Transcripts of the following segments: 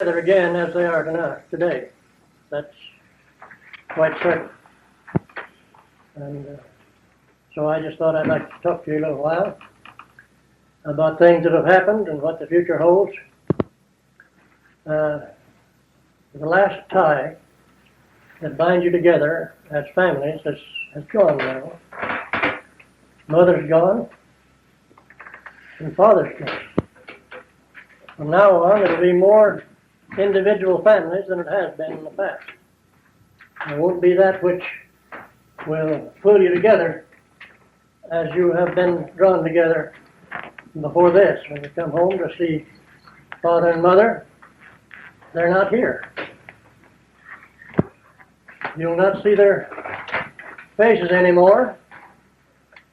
together again as they are tonight, today. That's quite certain. And so I just thought I'd like to talk to you a little while about things that have happened and what the future holds. The last tie that binds you together as families has gone now. Mother's gone, and father's gone. From now on, it'll be more individual families than it has been in the past. It won't be that which will pull you together as you have been drawn together before this. When you come home to see father and mother, they're not here. You'll not see their faces anymore.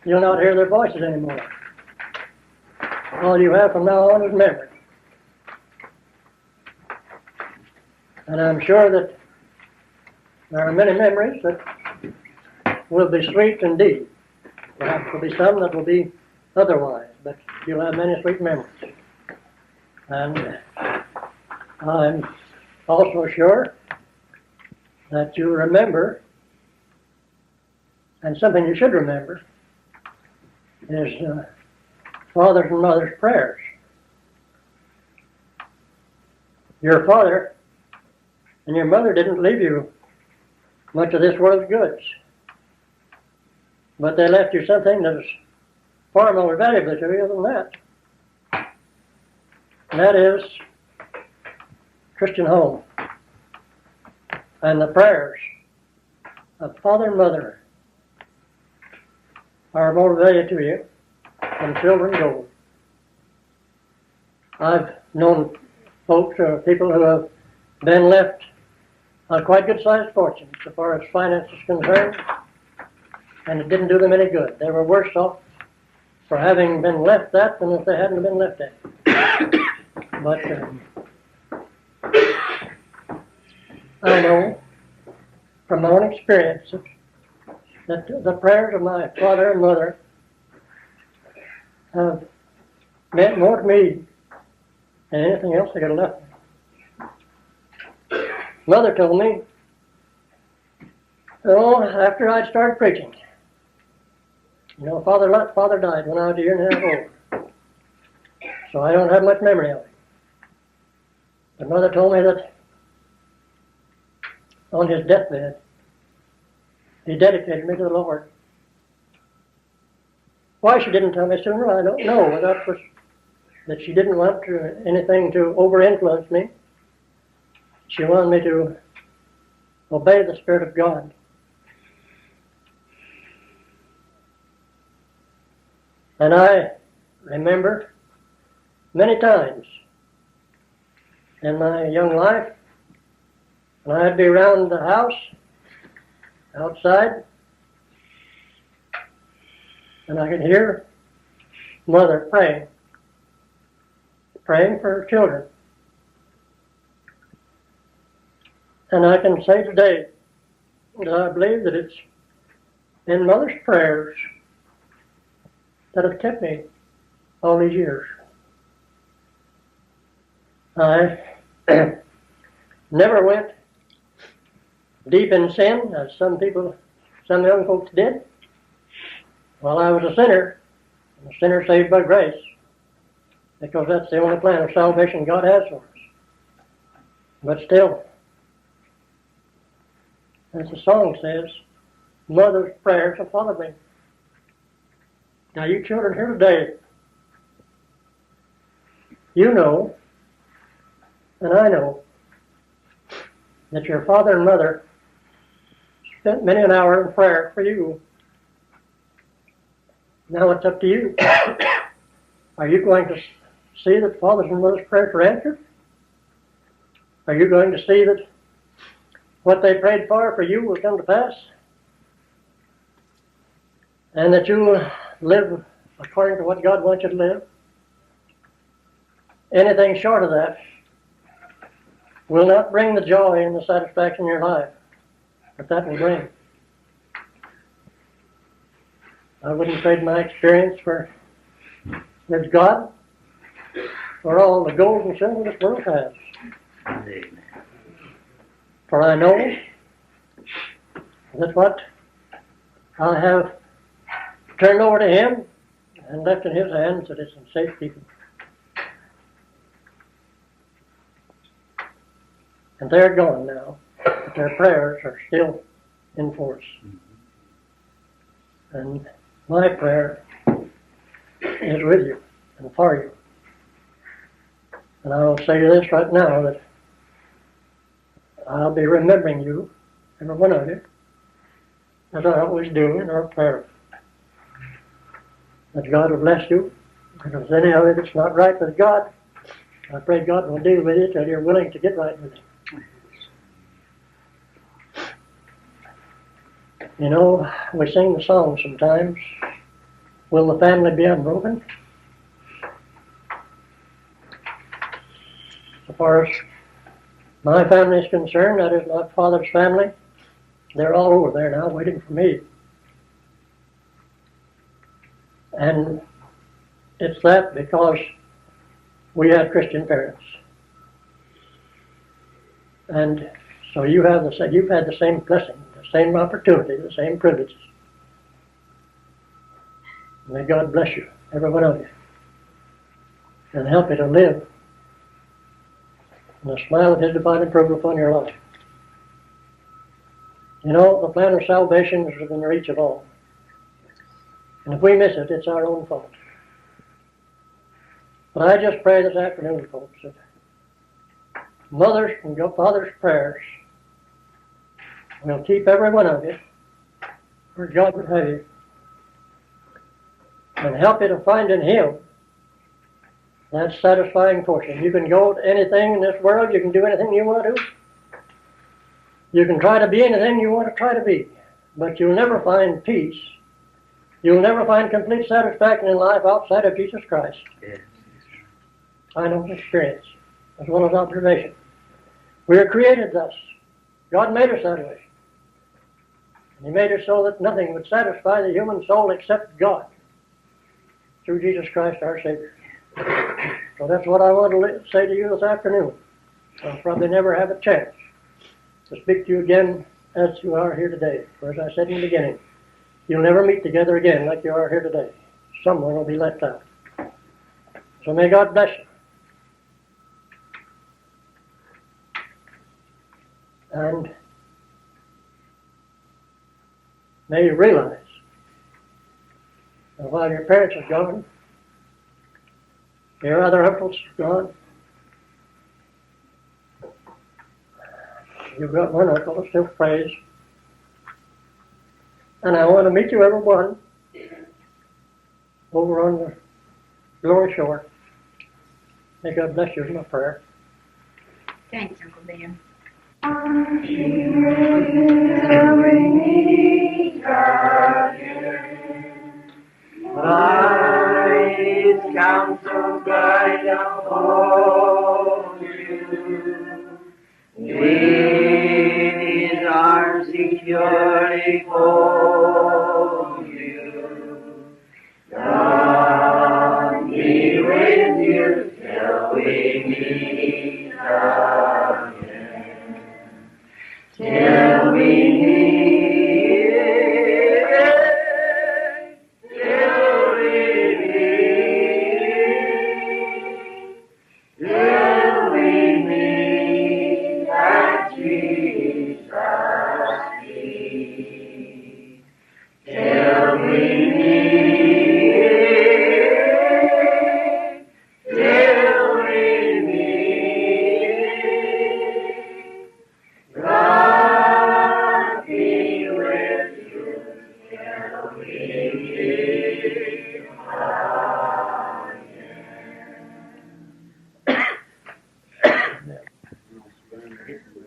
You'll not hear their voices anymore. All you have from now on is memory. And I'm sure that there are many memories that will be sweet indeed. Perhaps there will be some that will be otherwise, but you'll have many sweet memories. And I'm also sure that you remember, and something you should remember, is father's and mother's prayers. Your father and your mother didn't leave you much of this world's goods, but they left you something that is far more valuable to you than that. And that is Christian home. And the prayers of father and mother are more valuable to you than silver and gold. I've known folks, people who have been left a quite good-sized fortune so far as finance is concerned, and it didn't do them any good. They were worse off for having been left that than if they hadn't been left that. But I know from my own experience that the prayers of my father and mother have meant more to me than anything else they could have left me. Mother told me, after I'd started preaching, father died when I was a year and a half old, so I don't have much memory of it. But mother told me that on his deathbed, he dedicated me to the Lord. Why she didn't tell me sooner, I don't know. But that was that she didn't want anything to over-influence me. She wanted me to obey the Spirit of God. And I remember many times in my young life when I'd be around the house, outside, and I could hear mother praying for her children. And I can say today that I believe that it's in mother's prayers that have kept me all these years. I never went deep in sin, as some young folks did. Well, I was a sinner saved by grace, because that's the only plan of salvation God has for us. But still, as the song says, mother's prayers have followed me. Now, you children here today, you know, and I know, that your father and mother spent many an hour in prayer for you. Now it's up to you. Are you going to see that father's and mother's prayers are answered? Are you going to see that what they prayed for you will come to pass? And that you will live according to what God wants you to live? Anything short of that will not bring the joy and the satisfaction in your life that will bring. I wouldn't trade my experience with God for all the gold and silver this world has. Amen. For I know that what I have turned over to Him and left in His hands, that it's in safe keeping. And they're gone now, but their prayers are still in force. And my prayer is with you and for you. And I will say this right now, that I'll be remembering you, every one of you, as I always do in our prayer. That God will bless you. If there's any of it that's not right with God, I pray God will deal with it till you're willing to get right with Him. You know, we sing the song sometimes, will the family be unbroken? As far as my family is concerned, that is my father's family, they're all over there now waiting for me. And it's that because we had Christian parents. And so you've had the same blessing, the same opportunity, the same privileges. May God bless you, every one of you, and help you to live in the smile of His divine approval upon your life. You know, the plan of salvation is within the reach of all. And if we miss it, it's our own fault. But I just pray this afternoon, folks, that mothers and fathers' prayers will keep every one of you where God would have you, and help you to find in Him that satisfying portion. You can go to anything in this world, you can do anything you want to. You can try to be anything you want to try to be, but you'll never find peace. You'll never find complete satisfaction in life outside of Jesus Christ. Yes. I know from experience, as well as observation. We are created thus. God made us that way. And He made us so that nothing would satisfy the human soul except God, through Jesus Christ our Savior. So that's what I want to say to you this afternoon. I'll probably never have a chance to speak to you again as you are here today. For as I said in the beginning, you'll never meet together again like you are here today. Someone will be left out. So may God bless you. And may you realize that while your parents are gone, your other uncles are gone, you've got one uncle that still prays. And I want to meet you, everyone, over on the glory shore. May God bless you is my prayer. Thanks, Uncle Ben. By His counsel guide uphold you, with His arms securely fold you. God be with you till we meet again. Till we meet, till we meet, till we meet at Jesus' feet. Till we meet, till we meet, God be with you till we meet again.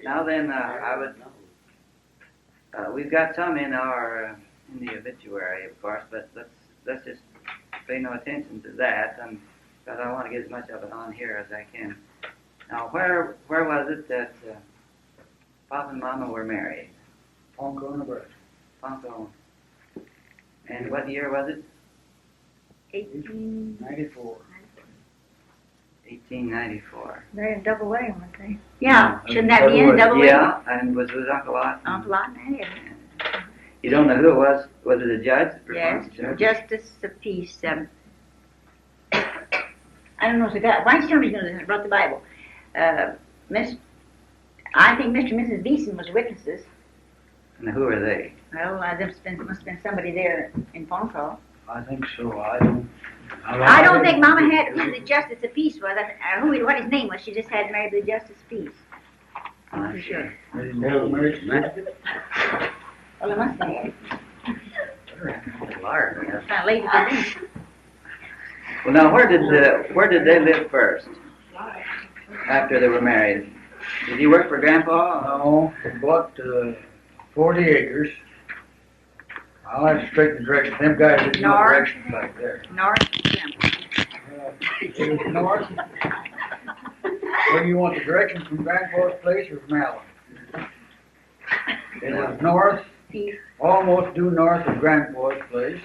Now then, we've got some in our in the obituary, of course, but let's just pay no attention to that, because I want to get as much of it on here as I can. Now, where was it that Papa and Mama were married? Ponko, Nebraska. Ponko. And what year was it? 1894. 94. 1894. They're in double wedding, weren't they? Yeah, shouldn't that be in double wedding? Yeah, and was Uncle Lot? Uncle Lot and Aunt Eddie. You don't know who it was? Was it a judge? Yes, Judge? Justice of Peace. I don't know if the guy. Why tell me who wrote the Bible? Miss, I think Mr. and Mrs. Beeson was witnesses. And who are they? Well, there must have been somebody there in phone call. I think so. I don't think Mama had who the Justice of Peace was. What his name was. She just had married the Justice of Peace. I'm not sure. Well, I must have had. Liar. Kind of late at the Well, now where did they live first? After they were married, did he work for Grandpa? No, he bought 40 acres. I'll have to straighten the direction. Them guys didn't know North. directions back there. North. It was north. Where do you want the direction, from Grandpa's place or from Allen? It was north, East. almost due north of Grandpa's place,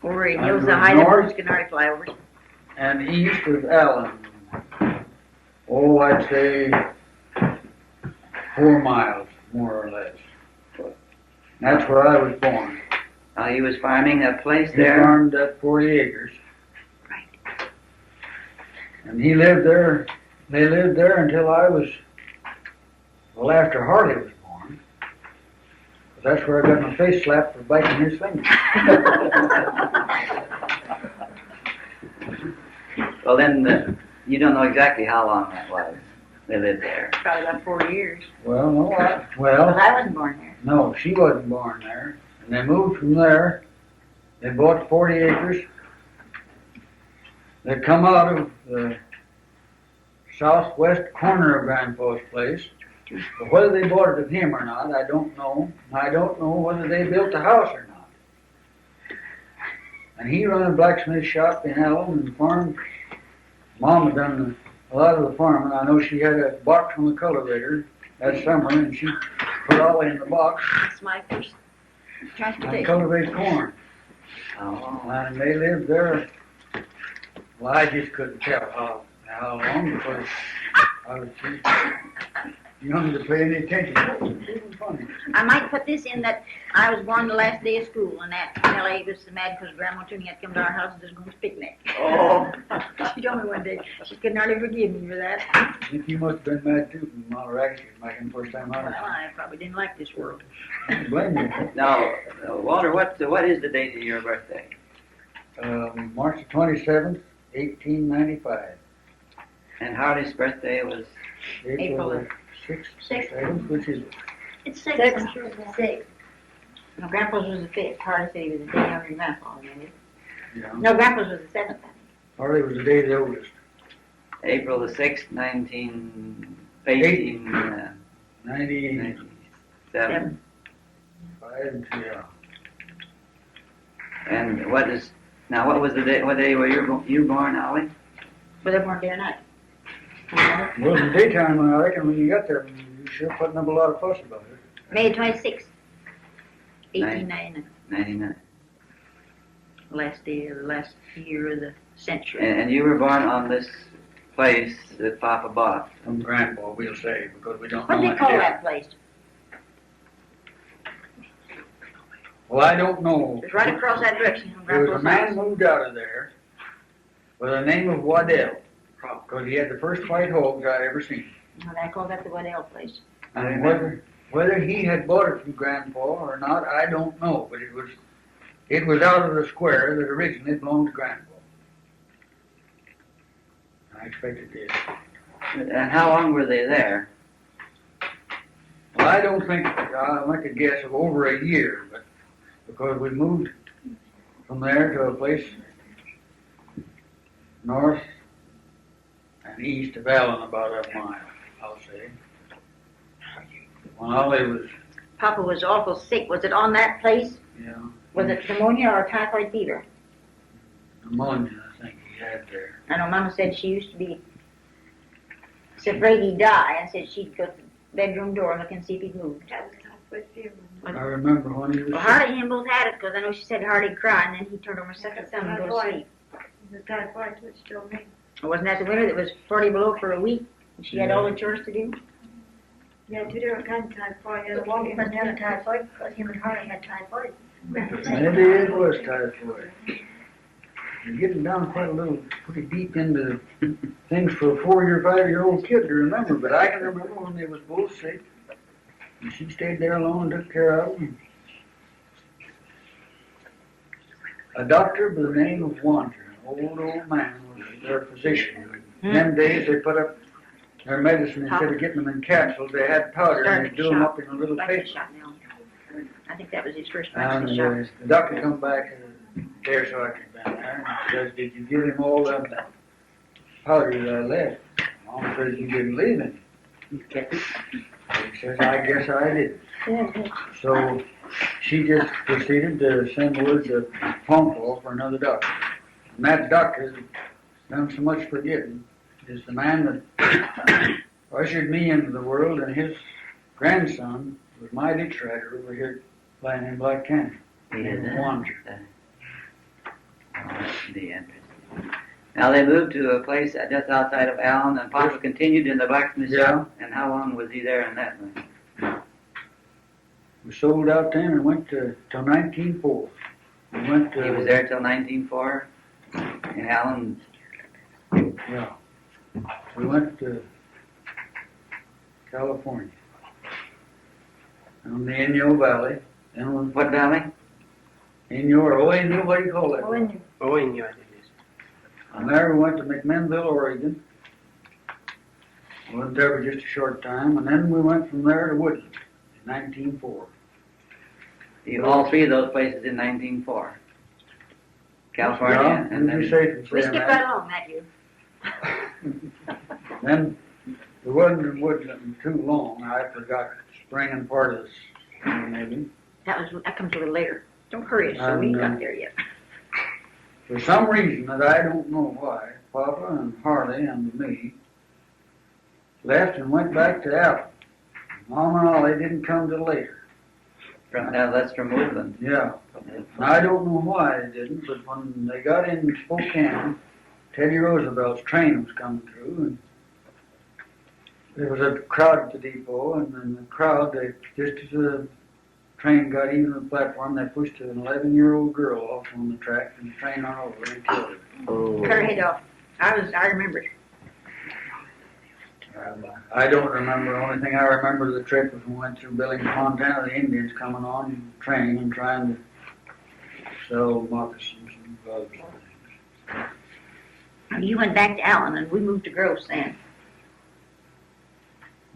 Over in And Hills, it the was height of north. those canary flyovers. and east of Allen. Oh, I'd say 4 miles, more or less. That's where I was born. He was farming that place He there. farmed that 40 acres. Right. And he lived there, they lived there until I was, well, after Harley was born. That's where I got my face slapped for biting his finger. Well, then you don't know exactly how long that was. They lived there. Probably about 4 years. Well, no, Because well, I wasn't born there. no, she wasn't born there. And they moved from there. They bought 40 acres. They come out of the southwest corner of Grandpa's place. But whether they bought it of him or not, I don't know. I don't know whether they built the house or not. And he run a blacksmith shop in Allen and farmed. Mom had done a lot of the farming. I know she had a box from the cultivator that summer, and she put all in the box That's my first and transportation. cultivate corn. Oh. And they lived there. Well, I just couldn't tell how long, because I was too young to pay any attention. It was funny. I might put this in that I was born the last day of school, and that Nellie was mad because Grandma Tuning had come to our house and was going to picnic. Oh. She told me one day she couldn't hardly forgive me for that. I think you must have been mad too from Mama Raggedy back in the first time I Well, was I probably didn't like this world. there. Blame you. Now, Walter, what is the date of your birthday? March the 27th, 1895. And Harley's birthday was April the 6th, 7th, which is It's 6. I'm sure it's 6. No, Grandpa's was the 5th. Harley said he was the day younger than Grandpa. yeah. No, Grandpa's was the 7th. Harley was the day of the oldest. April the 6th, 1897. 95, yeah. And what was the day? What day were you born, Ollie? But they weren't there night. Well, in the daytime, I reckon when you got there, you sure putting up a lot of fuss about it. May 26th, 1899. 99. Last year of the century. And you were born on this place that Papa bought. From Grandpa, we'll say, because we don't What know do they much call different. that place? Well, I don't know. It's right across that direction from There was a Grandpa's man house. moved out of there with the name of Waddell, because he had the first white hogs I ever seen. Well, they call that the Waddell place. I And remember. whether he had bought it from Grandpa or not, I don't know. But it was out of the square that originally belonged to Grandpa. I expect it did. And how long were they there? Well, I don't think, I'll make a guess of over a year, but because we moved from there to a place north and east of Allen, about a mile, I'll say. When Ollie was, Papa was awful sick. Was it on that place? Was it pneumonia or typhoid fever? pneumonia, I think he had there. I know Mama said she used to be afraid he'd die, and said she'd go to the bedroom door and look and see if he'd moved. That was typhoid fever. I remember when he was Well, sick. Harley and him both had it, because I know she said Harley'd cry, and then he turned over second thumb and go to sleep. The typhoid was still me. Wasn't that the winter that was 40 below for a week? And she had all the chores to do? Yeah, 2 different kinds of typhoid. The one he must have typhoid because him and Harley had typhoid. Maybe it was typhoid. You're getting down quite a little, pretty deep into things for a 4 or 5 year old kid to remember, but I can remember when they was both sick. And she stayed there alone and took care of them. A doctor by the name of Wander, an old man, was their physician. In them days they put up their medicine, instead of getting them in capsules, they had powder and they'd do them up in a little paper. I think that was his first And shot. the doctor come back a day or so after he'd been there and says, "Did you give him all that powder that I left?" Mom says, "You didn't leave him." He says, "I guess I did." So she just proceeded to send word to phone call for another doctor. And that doctor done so much forgetting is the man that ushered me into the world, and his grandson was my ditch rider over here playing in Black Canyon. Wander. The entrance. Now they moved to a place just outside of Allen, and Papa continued in the blacksmith shop. And how long was he there in that one? We sold out then and went till 1904. We went to. He was there till 1904 in Allen. Yeah. We went to California. On the Inyo Valley. And What valley? Inyo or Inyo, what do you call it? Inyo, I think it is. And there we went to McMinnville, Oregon. We went there for just a short time, and then we went from there to Woodland in 1904. All three of those places in 1904. California, Yeah, and then be safe in We saying skipped that. right along that year. Then we wasn't in Woodland too long. I forgot spring and part of this, maybe. That comes a little later. Don't hurry us, so we ain't got there yet. For some reason that I don't know why, Papa and Harley and me left and went back to Allen. Mom and Ollie didn't come till later. That's from Woodland. Yeah. And I don't know why they didn't, but when they got in Spokane, Teddy Roosevelt's train was coming through, and there was a crowd at the depot, and then the crowd, just as the train got even on the platform, they pushed an 11-year-old girl off on the track, and the train ran over and killed her. Oh. Cut her head off. I remember it. I don't remember. The only thing I remember of the trip was when we went through Billings, Montana, the Indians coming on the train and trying to sell moccasins and gloves and things. You went back to Allen, and we moved to Gross then.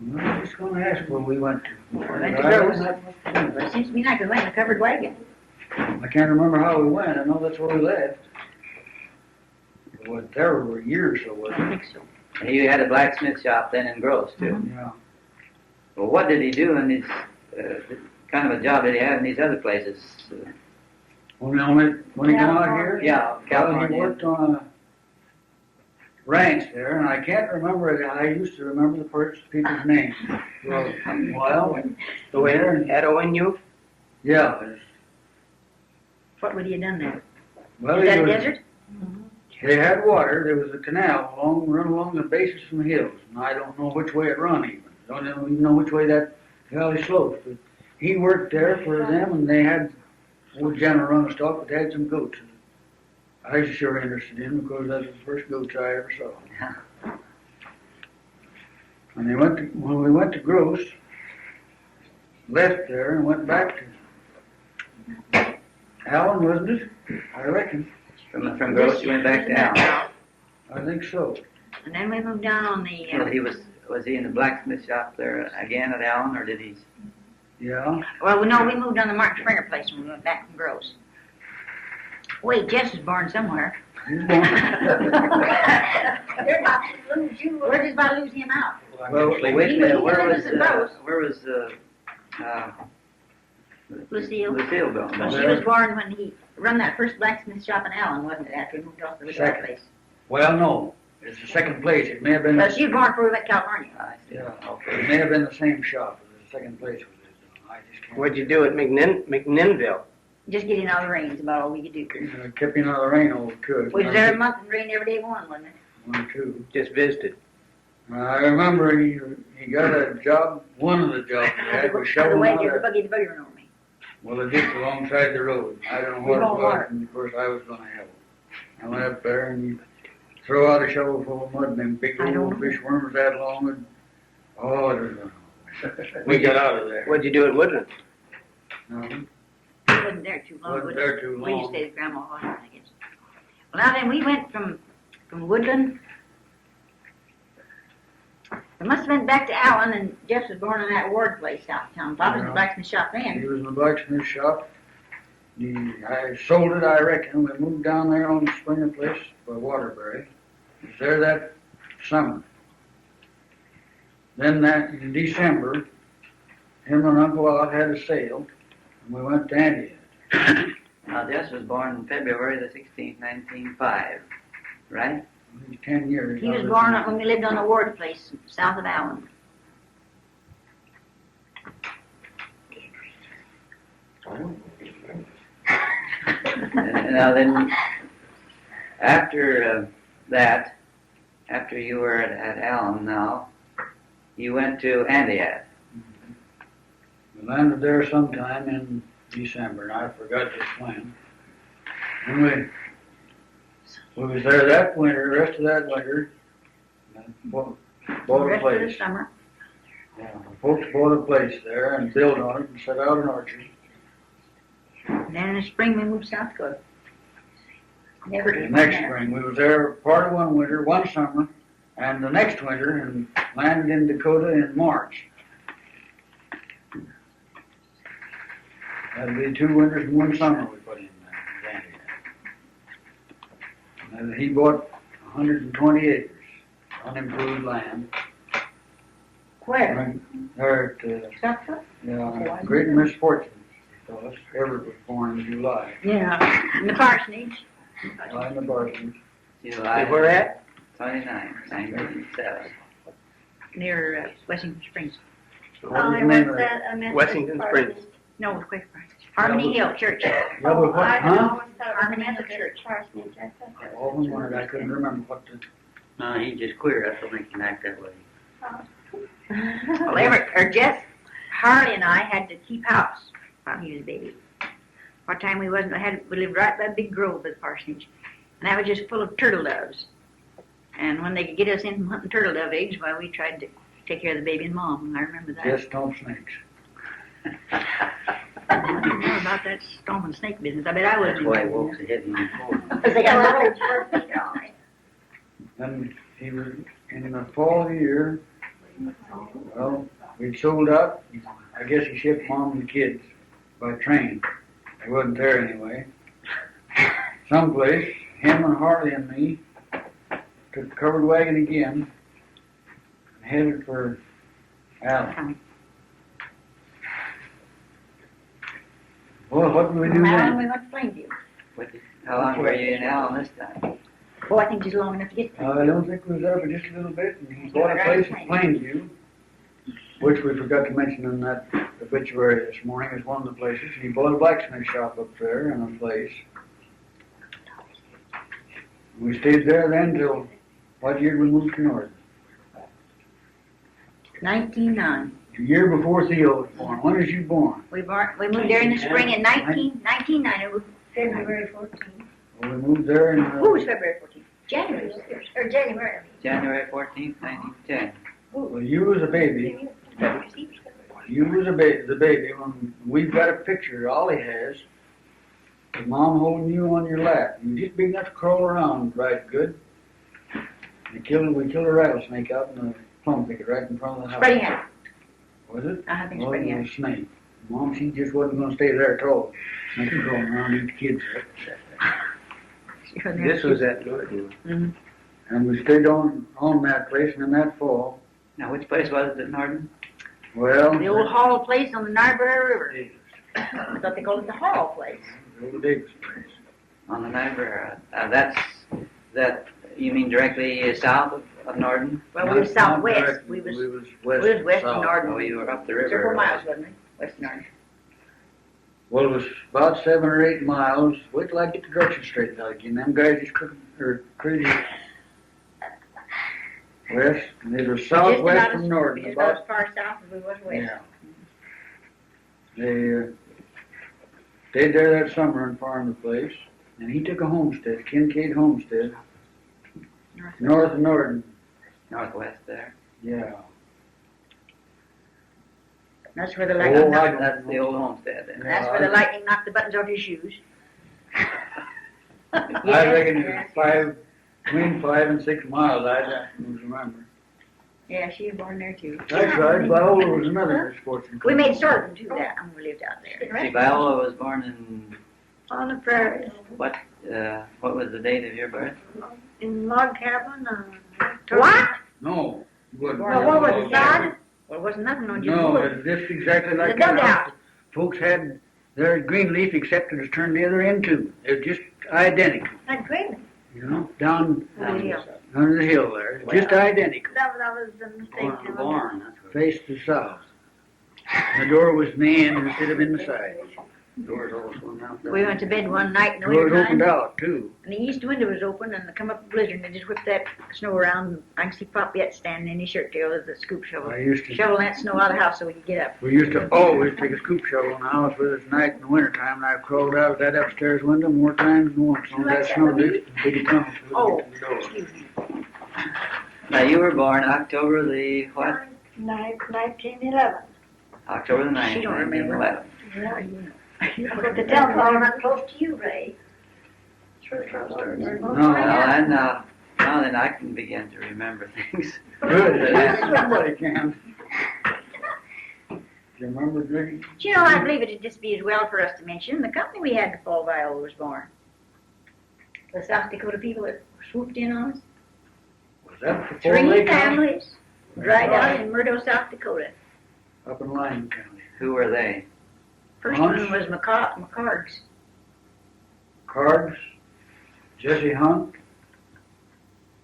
Well, I was going to ask where we went to. We went to Gross. But it seems to me like we went in a covered wagon. I can't remember how we went. I know that's where we left. We went there for a year or so, I wasn't don't it? think so. And you had a blacksmith shop then in Gross, too. Yeah. Well, what did he do in these, kind of a job did he have in these other places? When he came out here? Yeah, Well, he California. worked on a ranch there, and I can't remember it. I used to remember the first people's names. Well, The way at ONU? yeah. it's- What would he have done there? Well, Is that he a was- desert? They had water. There was a canal run along the bases from the hills, and I don't know which way it run even. I don't even know which way that valley slopes. But he worked there for them, and they had old General run a stock, but they had some goats. I was sure interested in because that was the first goats I ever saw. And when we went to Gross, left there and went back to Allen, wasn't it? I reckon. From Gross, you went back to Allen. I think so. And then we moved down on the... So was he in the blacksmith shop there again at Allen, or did he? Yeah. Well, no, we moved on the Mark Springer place when we went back from Gross. Wait, Jess was born somewhere. They're not lose you. We're just about to lose him out. Well, Wait a He minute, was in Gross. where was Lucille. Lucille going? Well, she was born when he run that first blacksmith shop in Allen, wasn't it, after he moved off the Richard place? Well, no. It's the second place. It may have been. Well, she was born before we went to California. I see. Yeah. Okay. It may have been the same shop. It was the second place we lived in. I just can't. What'd you do at McNinville? Just getting out of the rain is about all we could do. Kept in out of the rain all we could. We was there a month and rained every day one, wasn't it? one or two. Just visited. I remember he got a job, one of the jobs he had was shoveling The out buggy, the there. buggy ran over me. Well, it ditched alongside the road. I don't know what it was, and of course I was gonna help. I went up there and he threw out a shovel full of mud and them big I don't old know. fish worms that long and, oh, it was, we got out of there. What'd you do at Woodland? No, We wasn't there too long. wasn't there too We just long. stayed at Grandma Washington, I guess. Well, now then, we went from Woodland. We must have been back to Allen, and Jeff was born in that Ward place out of town. Papa was in the Yeah. blacksmith shop He then. was in the blacksmith shop. I sold it, I reckon. We moved down there on the Springer place by Waterbury. Was there that summer. Then that, in December, him and Uncle Ott had a sale, and we went to Antioch. Now, Jess was born February the 16th, 1905, right? He was 10 years. He was born when we lived on the Ward place south of Allen. Now then, after that, after you were at Allen now, you went to Antioch. We landed there sometime in December, and I forgot just when. And we was there that winter, the rest of that winter, and bought The a rest of the place. summer. Yeah, folks bought a place there and built on it and set out an orchard. And then in the spring, we moved south to Dakota. Never The did next there. spring, we was there part of one winter, one summer, and the next winter, and landed in Dakota in March. That'd be 2 winters and 1 summer we put in there. And he bought 120 acres, unimproved land. Where? There at, South Dakota? yeah, great misfortune to us. Everett was born in July. Yeah, in the parsonage. July in the Barton. July Where at? 29, 1907. Near Wessington Springs. So what was the name of that? Washington Springs. No, it was Quaker Parsonage. Harmony Hill Church. Yeah, but what, huh? Harmony Hill Church. I often wondered, I couldn't remember what the, No, he's just queer. That's what makes him act that way. Well, Everett, or Jeff, Harley and I had to keep house while he was a baby. What time we wasn't, we lived right by a big grove by the parsonage. And that was just full of turtle doves. And when they could get us in from hunting turtle dove eggs, well, we tried to take care of the baby and mom. I remember that. yes, don't snakes. I didn't know about that storm and snake business. I bet I That's wasn't. why he walks ahead in the corner. Because they got little 4 feet on it. And he was, in the fall of the year, well, we'd sold out. I guess he shipped mom and the kids by train. They wasn't there anyway. Someplace, him and Harley and me took the covered wagon again and headed for Allen. Well, what did we do From Allen, then? we went to Plainview. How long were you in Allen this time? Oh, I think just long enough to get to I don't think we was there for just a little bit, and he bought a place in Plainview, which we forgot to mention in that obituary this morning as one of the places. He bought a blacksmith shop up there and a place. We stayed there then till, what year did we moved to North? 1909. The year before Theo was born. When was you born? We moved there in the spring in 1909. February 14th. Well, we moved there in, Who was February 14th? January. Or January. January 14th, 1910. well, you was a baby. You was the baby when we've got a picture, Ollie has, of mom holding you on your lap. You just big enough to crawl around right good. We killed a rattlesnake out in the plum thicket right in front of the house. Spreading out. Was it? I think Oh, spreading it out. was a snake. Mom, she just wasn't gonna stay there at all. Snake was crawling around eat the kids up. This was at Norton. Mm-hmm. And we stayed on that place, and in that fall, Now, which place was it at Norton? well, The old Hall place on the Niobrara River. I thought they called it the Hall place. the old Davis place. On the Niobrara. You mean directly south of Norton? Well, we was Not southwest. directly, We was west of south. Norton. Oh, you were up the river. Several miles, wasn't we? West of Norton. Well, it was about 7 or 8 miles. Wait till I get the directions straightened out again. Them guys is crazy. West, and it was Just southwest about from as- north. Just about as far south as we was west. Yeah. They stayed there that summer and farmed the place, and he took a homestead, Kincaid Homestead, north of Norton. Northwest there. Yeah. That's where the lightning Oh, knocked. That's the old homestead then. That's where the lightning knocked the buttons off your shoes. I reckon it was between 5 and 6 miles. I don't remember. Yeah, she was born there too. That's right. Viola was another misfortune. We made sorghum too that when we lived out there. See, Viola was born in, On the prairies, what was the date of your birth? in log cabin, What? No. it wasn't. Well, what was it, God? Well, it wasn't nothing on your No, wood. it's just exactly like The dugout. house. Folks had their green leaf, except it was turned the other end too. They're just identical, I'd dream you know, down Oh, yeah. under the hill there. Just identical. that was the mistake. The barn, that's what. Face to south. The door was in the end instead of in the side. Doors all swung out there. We went to bed one night in the The door winter opened time, out too. and the east window was open, and come up a blizzard, and they just whipped that snow around. I can see Pop yet standing in his shirt tail with the scoop shovel, I used to, shoveling that snow out of the house so we could get up. we used to always take a scoop shovel in the house with us at night in the wintertime, and I crawled out of that upstairs window more times than once on that snow drift. Big tunnel. Oh, excuse me. Now, you were born October the, what? 1911. October the 9th, She don't remember. 1911. I got to tell them I'm not close to you, Ray. No, Now then I can begin to remember things. good. Somebody can. Do you remember drinking? Do you know, I believe it'd just be as well for us to mention the company we had before Viola was born. The South Dakota people that swooped in on us. Was that before 3 Lake County? families right out in Murdo, South Dakota. Up in Lyman County. Who were they? First Hunts? one was McCarg's. Cards, Jesse Hunt,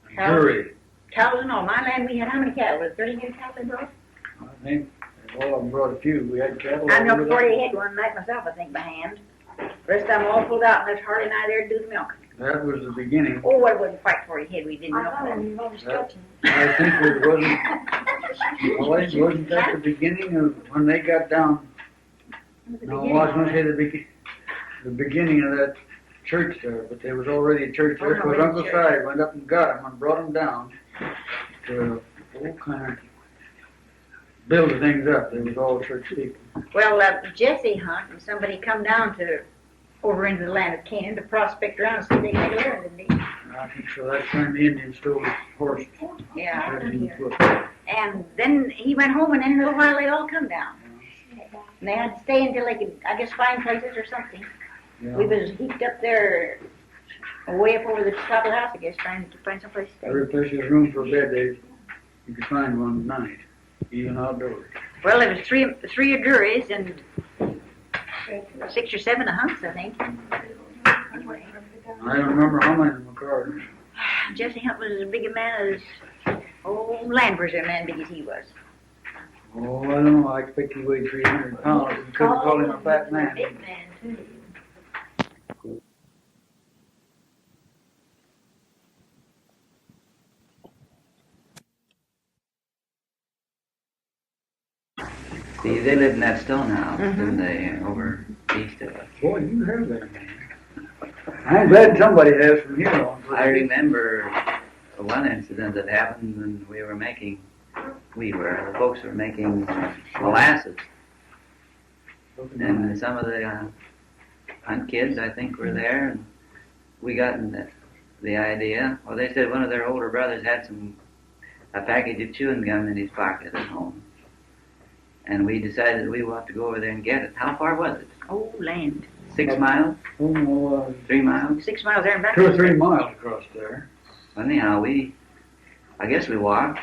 and Cows. Jury. Cows and all. My land, we had how many cattle? Was it 30 head cattle they brought? I think all of them brought a few. We had cattle. I all milked over 40 that. head one night myself, I think, by hand. Rest of them all pulled out, and left Harley and I there to do the milking. That was the beginning. Oh, I wouldn't quite 40 head. We didn't I milk thought them. you were stretching. I think it wasn't that the beginning of when they got down. No, I was going to say the beginning of that church there, but there was already a church there. Oh, Because no, Uncle church. Si went up and got them and brought them down to all kind of build things up. They was all church people. Well, Jesse Hunt and somebody come down to over into the land of Canaan to prospect around and see if they could make a living, didn't they? I think so. That's when the Indians stole his horse. Yeah. Yeah. And then he went home, and then in a little while they all come down. And they had to stay until they could, I guess, find places or something. We was heaped up there, way up over the top of the house, I guess, trying to find someplace to stay. Every place there's room for a bed, you could find one at night, even outdoors. Well, there was three of Drury's and 6 or 7 of Hunts, I think. I don't remember how many of them were. Jesse Hunt was as big a man as, land preserve man big as he was. Oh, I don't know. I expect he weighed 300 pounds. You couldn't call him a fat man. Big man, too. See, they lived in that stone house, Mhm. didn't they, over east of us? Boy, you have that man. I'm glad somebody has from here on. I remember one incident that happened when the folks were making molasses. And some of the Hunt kids, I think, were there, and we got the idea. Well, they said one of their older brothers had a package of chewing gum in his pocket at home. And we decided we wanted to go over there and get it. How far was it? Oh, land. 6 miles? Oh, 3 miles? 6 miles there and back. 2 or 3 miles across there. Anyhow, I guess we walked,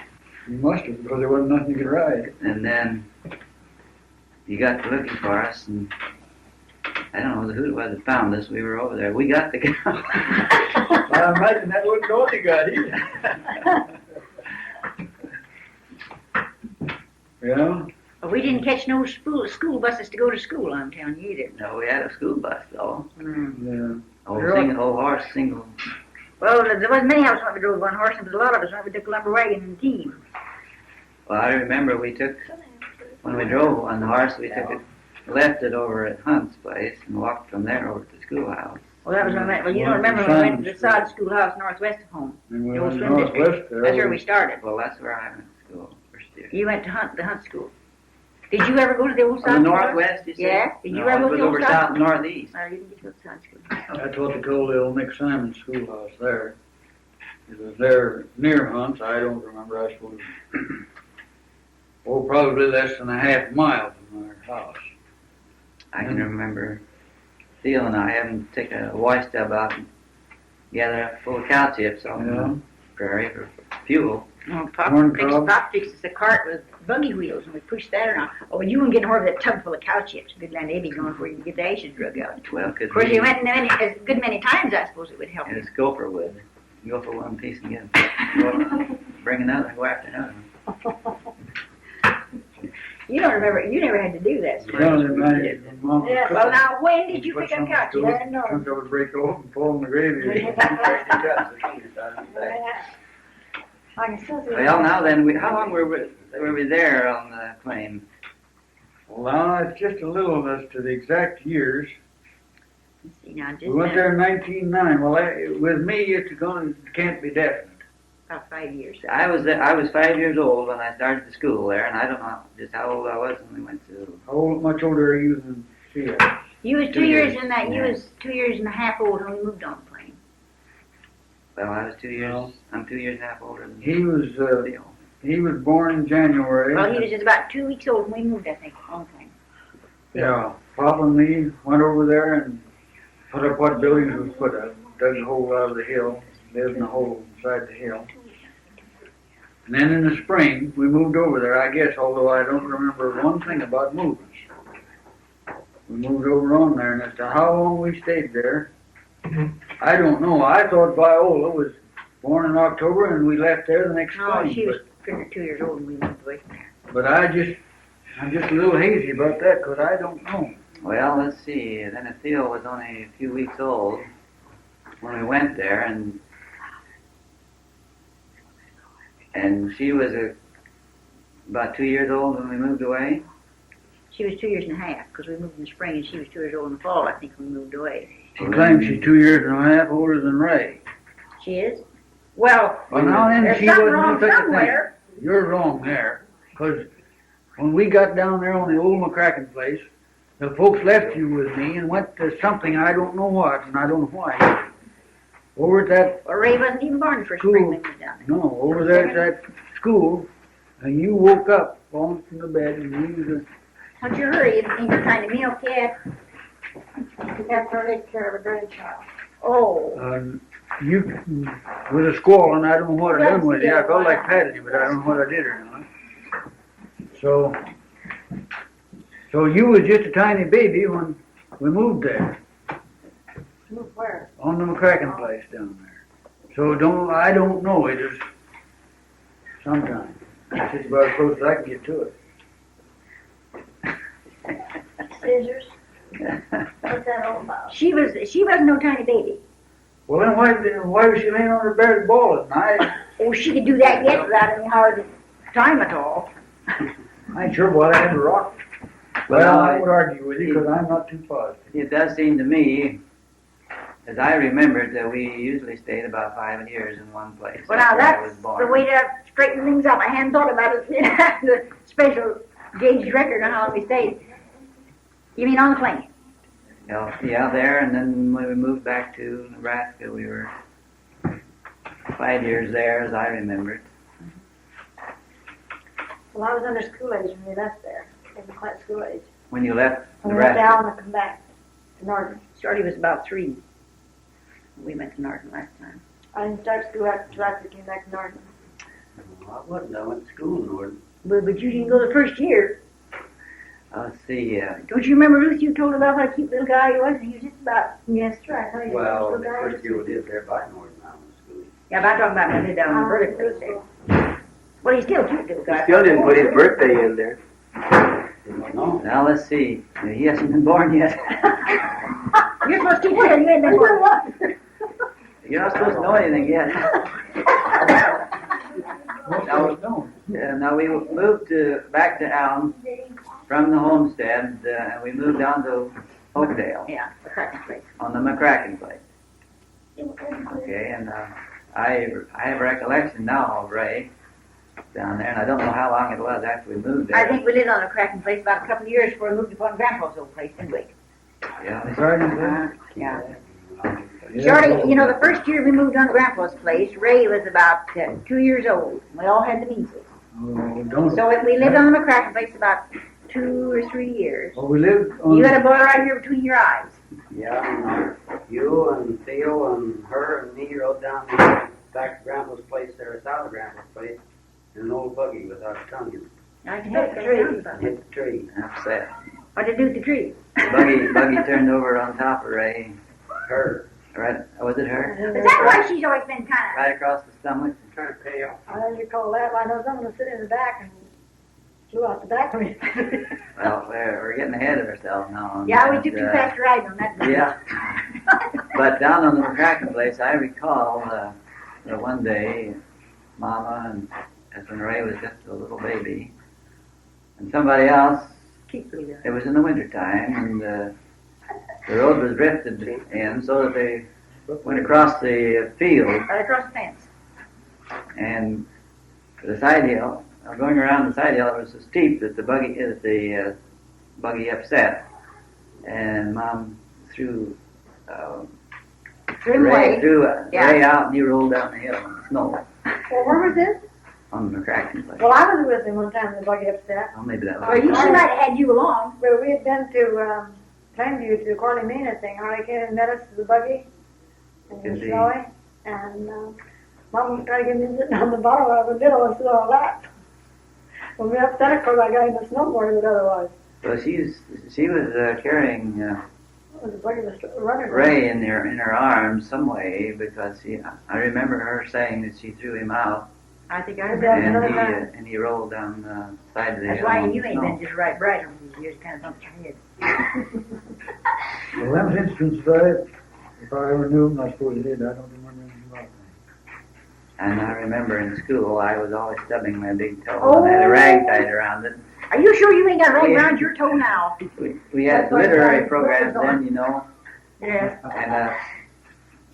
You must have, because there wasn't nothing you could ride. and then you got to looking for us, and I don't know who it was that found us. We were over there. We got the gum. I imagine that wasn't all you got either. Yeah? But we didn't catch no school buses to go to school, I'm telling you either. No, we had a school bus, though. Yeah. Old horse, single Well, there wasn't many of us when we drove one horse, and there was a lot of us when we took a lumber wagon and team. Well, I remember when we drove on the horse, we left it over at Hunt's place and walked from there over to the schoolhouse. Well, that was when we went, well, you don't remember when we went to the sod schoolhouse northwest of home. And we The old went swim district. northwest there. That's where we started. Well, that's where I went to school first year. You went to the Hunt school. Did you ever go to the old On sod the school? northwest, you said? Yeah. Did you No, ever it go to was the old over sod south school? northeast. No, you didn't get to the sod school. That's what they call the old Nick Simon schoolhouse there. It was there near Hunt's, I don't remember, I suppose. Oh, probably less than a half mile from our house. I can remember Theo and I having to take a wash tub out and gather up full of cow chips on the prairie for fuel. Oh, Corn cob. Pop fixes a cart with buggy wheels, and we pushed that around. Oh, and you wouldn't get over that tub full of cow chips. Good land, they'd be going before you can get the ashes drug out. Well, could Of course, be. you went a good many times, I suppose it would help. And it's gopher wood. You go for one piece and bring another and go after another. You don't remember, you never had to do that. so. Well, it might have been Mom was Yeah, cooking. Well, now, when did you Put pick up some cow chips? to I it, don't know. Sometimes I would break off and fall in the gravy. I can still see. Well, now then, how long were we there on the claim? Well, now, it's just a little as to the exact years. Let's see now, just We went there in 1909. Well, with me, it can't be definite. about 5 years. I was 5 years old when I started the school there, and I don't know just how old I was when we went to. Much older are you than she is? You was 2 2 years years. in that, you Yeah. was 2 years and a half old when we moved on the plane. Well, I was 2 years. I'm 2 years and a half older than He was Theo. he was born in January. Well, he was just about 2 weeks old when we moved, I think, on the plane. Yeah, Papa and me went over there and put up what buildings we put up. Dug a hole out of the hill, lived in a hole inside the hill. And then in the spring, we moved over there, I guess, although I don't remember one thing about moving. We moved over on there, and as to how long we stayed there, I don't know. I thought Viola was born in October, and we left there the next No, spring. she was 2 years old when we moved away from there. But I'm just a little hazy about that, because I don't know. Well, let's see. Then Theo was only a few weeks old when we went there, and she was about 2 years old when we moved away. She was 2 years and a half, because we moved in the spring, and she was 2 years old in the fall, I think, when we moved away. She claims she's 2 years and a half older than Ray. She is? Well, Well, now then, there's she something wasn't wrong such a thing. somewhere. You're wrong there, because when we got down there on the old McCracken place, the folks left you with me and went to something, I don't know what, and I don't know why. Over at that, Well, Ray wasn't even born the first Cool. spring we moved down there. no, over there at that school, and you woke up, falling from the bed, and you was What'd you hurry? You ain't kind of milk yet. You have to take care of a grandchild. Oh. you, with a squall, and I don't know what I done with you. I felt like patting you, but I don't know what I did or not. So you was just a tiny baby when we moved there. Move where? On the McCracken place down there. So I don't know, it is sometime. That's just about as close as I can get to it. Scissors? What's that all about? She wasn't no tiny baby. Well then why was she laying on her bed ball at night? Oh, she could do that yet without any hard time at all. I ain't sure what I had to rock. Well, I would argue with you because I'm not too positive. It does seem to me, as I remembered, that we usually stayed about 5 years in one place. Well, now where I was that's born. the way to straighten things up. I hadn't thought about it. The special gauge record on how long we stayed. You mean on the plane? Yeah, there, and then when we moved back to Nebraska, we were 5 years there, as I remembered. Well, I was under school age when we left there. I wasn't quite school age. When you left When we went Nebraska, down and come back to Norton. Shorty was about 3. We went to Norton last time. I didn't start school after we came back to Norton. I wasn't. I went to school in Norton. But you didn't go the first year. let's see, Don't you remember, Ruth, you told about what a cute little guy he was? He was just about... Yes, right. I know you Well, were the first year we did there by Norton, I was school. Yeah, but I'm talking about when I lived down in the vertical there. Well, he's still a cute little guy. Still didn't put his birthday in there. No. now let's see. He hasn't been born yet. You're supposed to wear you in there. You're not supposed to know anything yet. Now we moved back to Elm from the homestead, and we moved down to Oakdale. Yeah, the cracking place. On the McCracken place. Okay, and I have recollection now of Ray down there, and I don't know how long it was after we moved there. I think we lived on the cracking place about a couple of years before we moved upon Grandpa's old place in Wake. Yeah. Yeah. Shorty, you know, the first year we moved on Grandpa's place, Ray was about 2 years old. We all had the measles. Oh, don't. So we lived on the McCracken place about 2 or 3 years. Oh, we lived on. You got a boy right here between your eyes. Yeah, and you and Theo and her and me rode down there back to Grandpa's place there, south of Grandpa's place, in an old buggy without a tongue in it. I can hit the tree. Hit the tree. Upset. What did it do with the tree? The buggy turned over on top of Ray. Her. Right? Was it her? Is that why she's always been kind Right across the stomach. Trying to pay off. I don't recall that. I know someone was sitting in the back and flew out the back of me. Well, we're getting ahead of ourselves now. of? Yeah, we took too fast a ride on that. Yeah. But down on the McCracken place, I recall that one day, Mama, and that's when Ray was just a little baby, and somebody else, Keep reading. it was in the wintertime, and the road was drifted in so that they went across the field, Right across the fence. and the side hill, going around the side hill, it was so steep that the buggy upset, and Mom threw Threw away. Ray out, and he rolled down the hill in the snow Well, where was this? on the McCracken place. Well, I was with him one time in the buggy upset. Oh, maybe that was. Well, she might have had you along. But we had been to Plainview to the Corley Mina thing. Harley came and met us to the buggy. And it was Indeed. snowy. And Mom was trying to get me sitting on the bottom of the middle instead of that. When we upset, of course, I got into snowboarding, but otherwise. Well, she was carrying The buggy was running. Ray in her arms some way because I remember her saying that she threw him out I think I heard Yeah, that. another time. and he rolled down the side of the That's hill. why on you the ain't snow. been just right bright over these years, kind of bumped your head. Well, them incidents, if I ever knew them, I suppose I did. I don't remember anything about them. And I remember in school I was always stubbing my big toe and I had a rag tied around it. Are you sure you ain't got a rag around your toe now? We had That's why literary it's programs on. then, you know, Yes.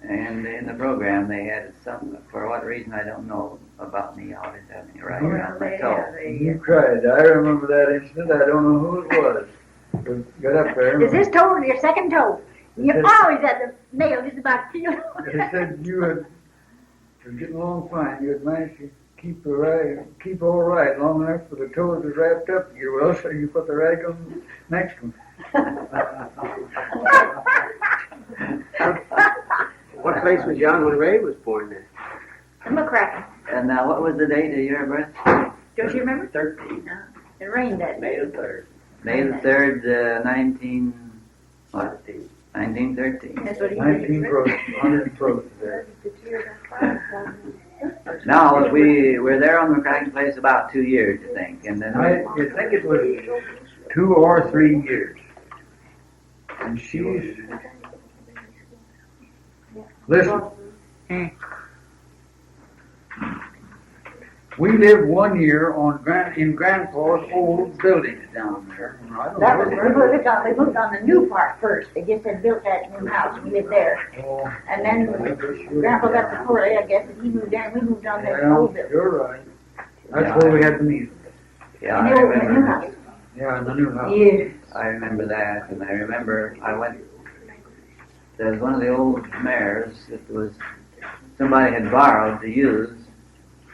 and in the program they had some, for what reason I don't know, about me always having a rag around my toe. You cried. I remember that incident. I don't know who it was. But got up there. Is this toe or your second toe? You always had the nail just about killed. They said you were getting along fine. You had managed to keep all right long enough for the toe was wrapped up. Well, so you put the rag on next one. What place was John when Ray was born there? I'm a cracker. And what was the date of your birth? Don't you remember? 13. It rained that May day. the 3rd. May the 3rd, 13. 1913. That's what he 19 did. gross, 100 gross there. Now, we were there on the McCracken place about 2 years, I think, and then I think it was 2 or 3 years. And she's... Listen. We lived 1 year in Grandpa's old building down there. I don't That know was, where they moved on the new part first. They just had built that new house. We lived there. Oh, And then Grandpa got the Corley, I guess, and he moved down. We moved on that yeah, old building. you're right. That's where we had the meeting. yeah, And I the old, the new remember. house. Yeah, in the new house. Yeah. I remember that, and I remember I went. There was one of the old mares that was somebody had borrowed to use,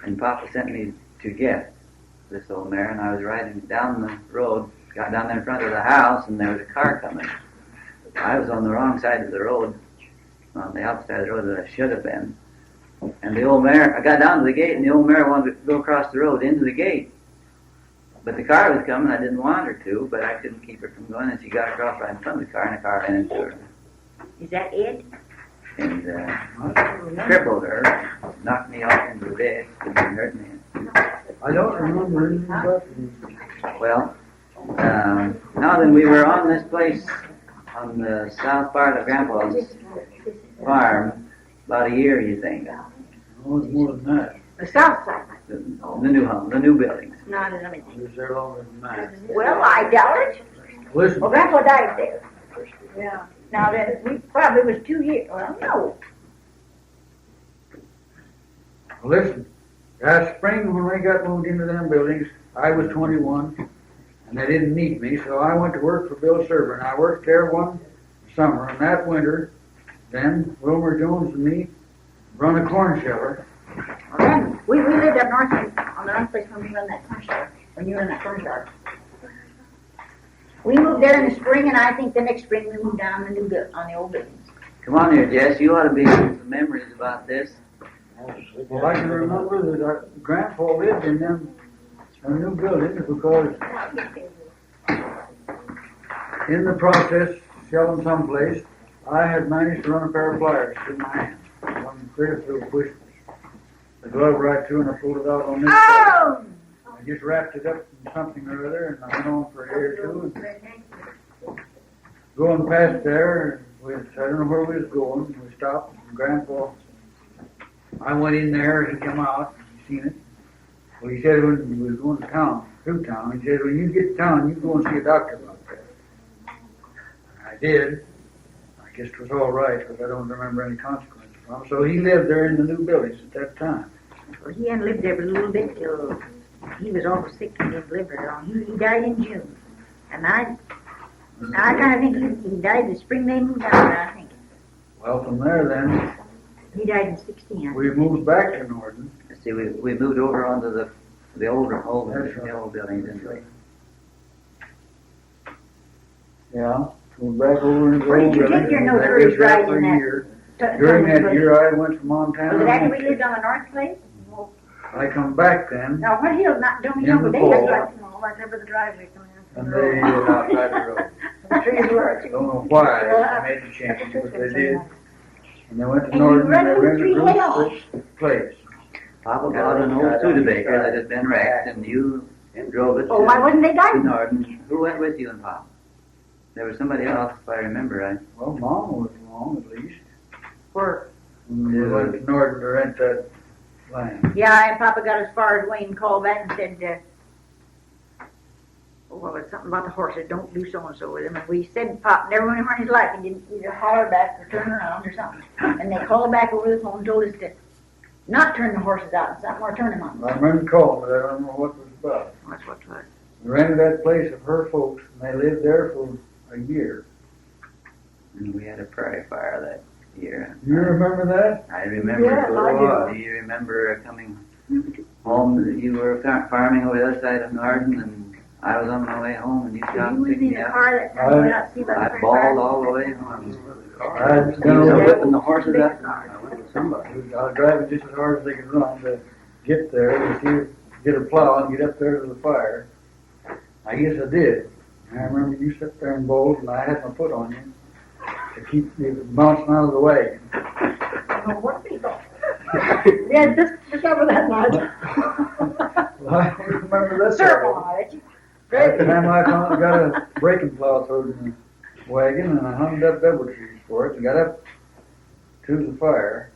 and Papa sent me to get this old mare, and I was riding down the road, got down there in front of the house, and there was a car coming. I was on the wrong side of the road, on the opposite side of the road that I should have been. And the old mare, I got down to the gate, and the old mare wanted to go across the road into the gate. But the car was coming, I didn't want her to, but I couldn't keep her from going, and she got across right in front of the car, and the car ran into her. Is that it? And crippled her, knocked me off into the ditch, and hurt me. I don't remember anything about it. Well, now then, we were on this place on the south part of Grandpa's farm About a year, you think? Oh, it's more than that. The south side. The new home, the new buildings. Not as many. He was there longer than that. Well, I doubt it. Listen, Well, Grandpa died there. Yeah. Now then, we probably was 2 years. Well, no. listen. That spring when we got moved into them buildings, I was 21, and they didn't need me, so I went to work for Bill Server, and I worked there one summer, and that winter, then Wilmer Jones and me run a corn sheller. Well, then, we lived up north on the north place when we run that corn shower. When you run that corn shower. We moved there in the spring, and I think the next spring we moved down on the old buildings. Come on here, Jess. You ought to be with some memories about this. Well, I can remember that our grandpa lived in them new buildings because in the process, shelling someplace, I had managed to run a pair of pliers through my hand. One clear through bushels. The glove right through, and I pulled it out on this side. Oh! I just wrapped it up in something or other, and I went on for a day or two. And going past there, I don't know where we was going. We stopped, and Grandpa, I went in there, he come out, he seen it. Well, he said when we was going to town, through town, he said, when you get to town, you go and see a doctor about that. And I did. I guess it was all right, because I don't remember any consequences from it. So he lived there in the new buildings at that time. Well, he hadn't lived there but a little bit till he was awful sick and didn't live very long. He died in June. And I kind of think he died the spring they moved out there, I think. Well, from there then, He died in 16. we moved back to Norden. See, we moved over onto the older That's right. the old buildings, didn't we? Yeah, moved back over into the Where did old you buildings. take your and no I tourist lived there ride for in a that? year. During that year, I went to Montana. Was it after we lived on the north place? I come back then, Now, what hill? Don't In you know the the fall. day? Right over the driveway coming in. and they outside the road. The trees were. Don't know why they made the change, but they did. And they went to And you Norden and they run rented the tree head on. Bruce's place. Papa bought an old Studebaker that had been wrecked, and you drove it Oh, why wasn't they to dying? Norden. Who went with you and Pop? There was somebody else, if I remember right. Well, Mom was along at least. Where? And we went to Norden to rent that land. Yeah, and Papa got as far as Wayne called back and said, well, it's something about the horses. Don't do so and so with them. And we said Pop never went anywhere in his life and didn't either holler back or turn around or something. And they called back over the phone and told us to not turn the horses out and something or turn them on. I remember calling, but I don't remember what it was about. That's what's right. We rented that place of her folks, and they lived there for a year. And we had a prairie fire that year. You remember that? I remember. Yes, I Do you remember coming home? You were farming over the other side of Norden, and I was on my way home, and you stopped You and was picked in me the up. car that time we went out to see about the I prairie bawled fire. all the way home. I was You were gonna- whipping the horses up. I was driving just as hard as they could run to get there to see, get a plow and get up there to the fire. I guess I did. I remember you sat there and bowled, and I had my foot on you to keep you from bouncing out of the way. Oh, what people? Yeah, just over that night. Well, I remember that. Circle on it. At the time I finally got a breaking plow thrown in the wagon, and I hung up double trees for it and got up to the fire.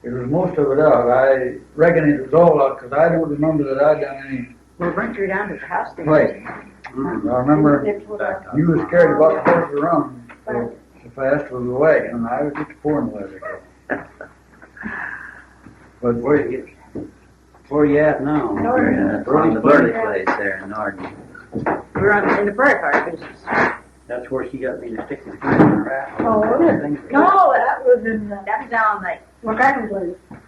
It was most of it out. I reckon it was all out because I don't remember that I'd done any Well, burnt her down to the house there. play. I remember you was scared about the horse around so fast with the wagon, and I was just pouring leather. But Where you at now? On the Burley place there in Norden. We were in the prairie fire business. That's where she got me to stick my finger in the rat. Oh, was it? No, that was in That was down like, McCracken's place.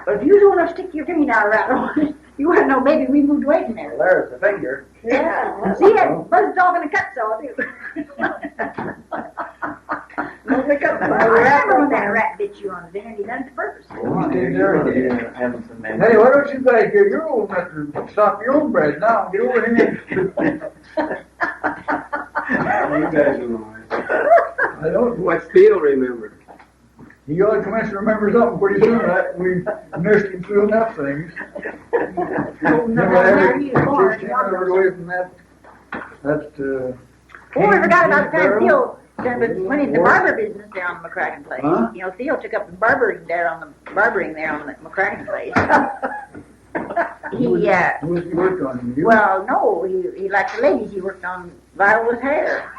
but if you don't want to stick your finger down around, you want to know maybe we moved away from there. There's the finger. Yeah. See, it buzzed off in a cut saw, too. No, they cut I remember when that rat bit you on the finger, he done it to purpose. You stayed there again. Having some Hey, memories. why don't you guys get your old enough to stop your own bread now? Get over here. You guys are I don't. What Steele remembered. You ought to commence to remember something pretty soon, right? We nursed him through enough things. Never ever just ever away from that. That's Oh, we forgot about the time Phil When in the barber business there on the McCracken place. Huh? You know, Theo took up the barbering there on the McCracken place. He Who's he worked on? You? well, no, he like the ladies, he worked on Viola's hair.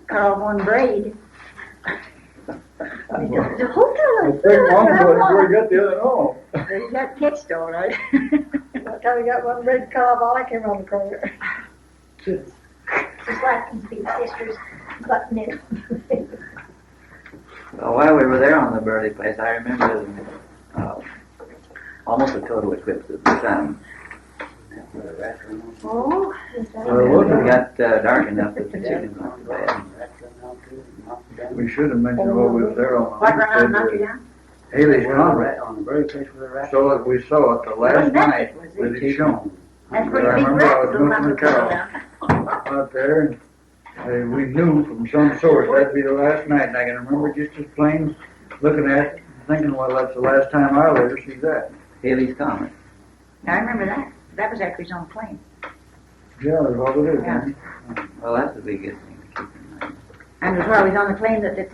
Cut off one braid. The hotel I is think one was where he got the other home. He got catched all right. By the time we got one red car, all I came around the corner. Just like these big sisters butting it. Well, while we were there on the Burley place, I remember almost a total eclipse of the sun. Oh, is that It got dark enough that the chickens went to bed. We should have mentioned while we were there on What around Notre Dame? Haley's Conrad. On the bird place with the rat. So that we saw it the last night that it shone. That's pretty I big remember I rats was going milking on the the cow out there, and we knew from some source that'd be the last night, and I can remember just as plain looking at it, thinking, well, that's the last time I'll ever see that. Haley's Comet. I remember that. That was after he was on the plane. Yeah, that's all it is, Yeah. man. Well, that's the biggest thing to keep in mind. And it was while he was on the plane that the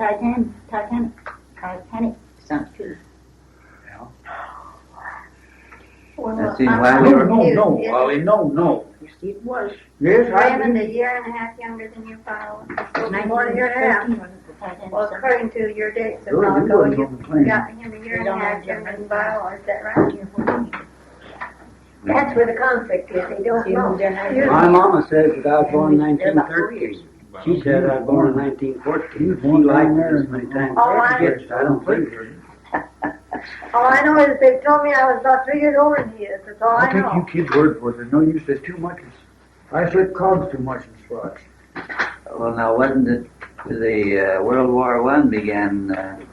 Titanic sunk too. Well, That's in I- why I- we No, were- no, Wally, no. You see, it was. Yes, I Raymond, do. a year and a half younger than your father. More than a year and a half. 1913 wasn't the Titanic Well, sunk. according to your dates a Sure, while you ago, wasn't you on the plane. got him a year and a half younger than Viola, is that right? 1914. That's where the conflict is, they don't See, know. moved in there. My mama says that I was born in They're about 4 years. 1913. She said I was born in 1914. She liked me as many times Oh, as she gets. I don't think her. All I know is they told me I was about 3 years older than he is, that's all I'll I take you know. kids' word for it. There's no use. There's too much. I slip cogs too much in spots. Well, now, wasn't it the World War I began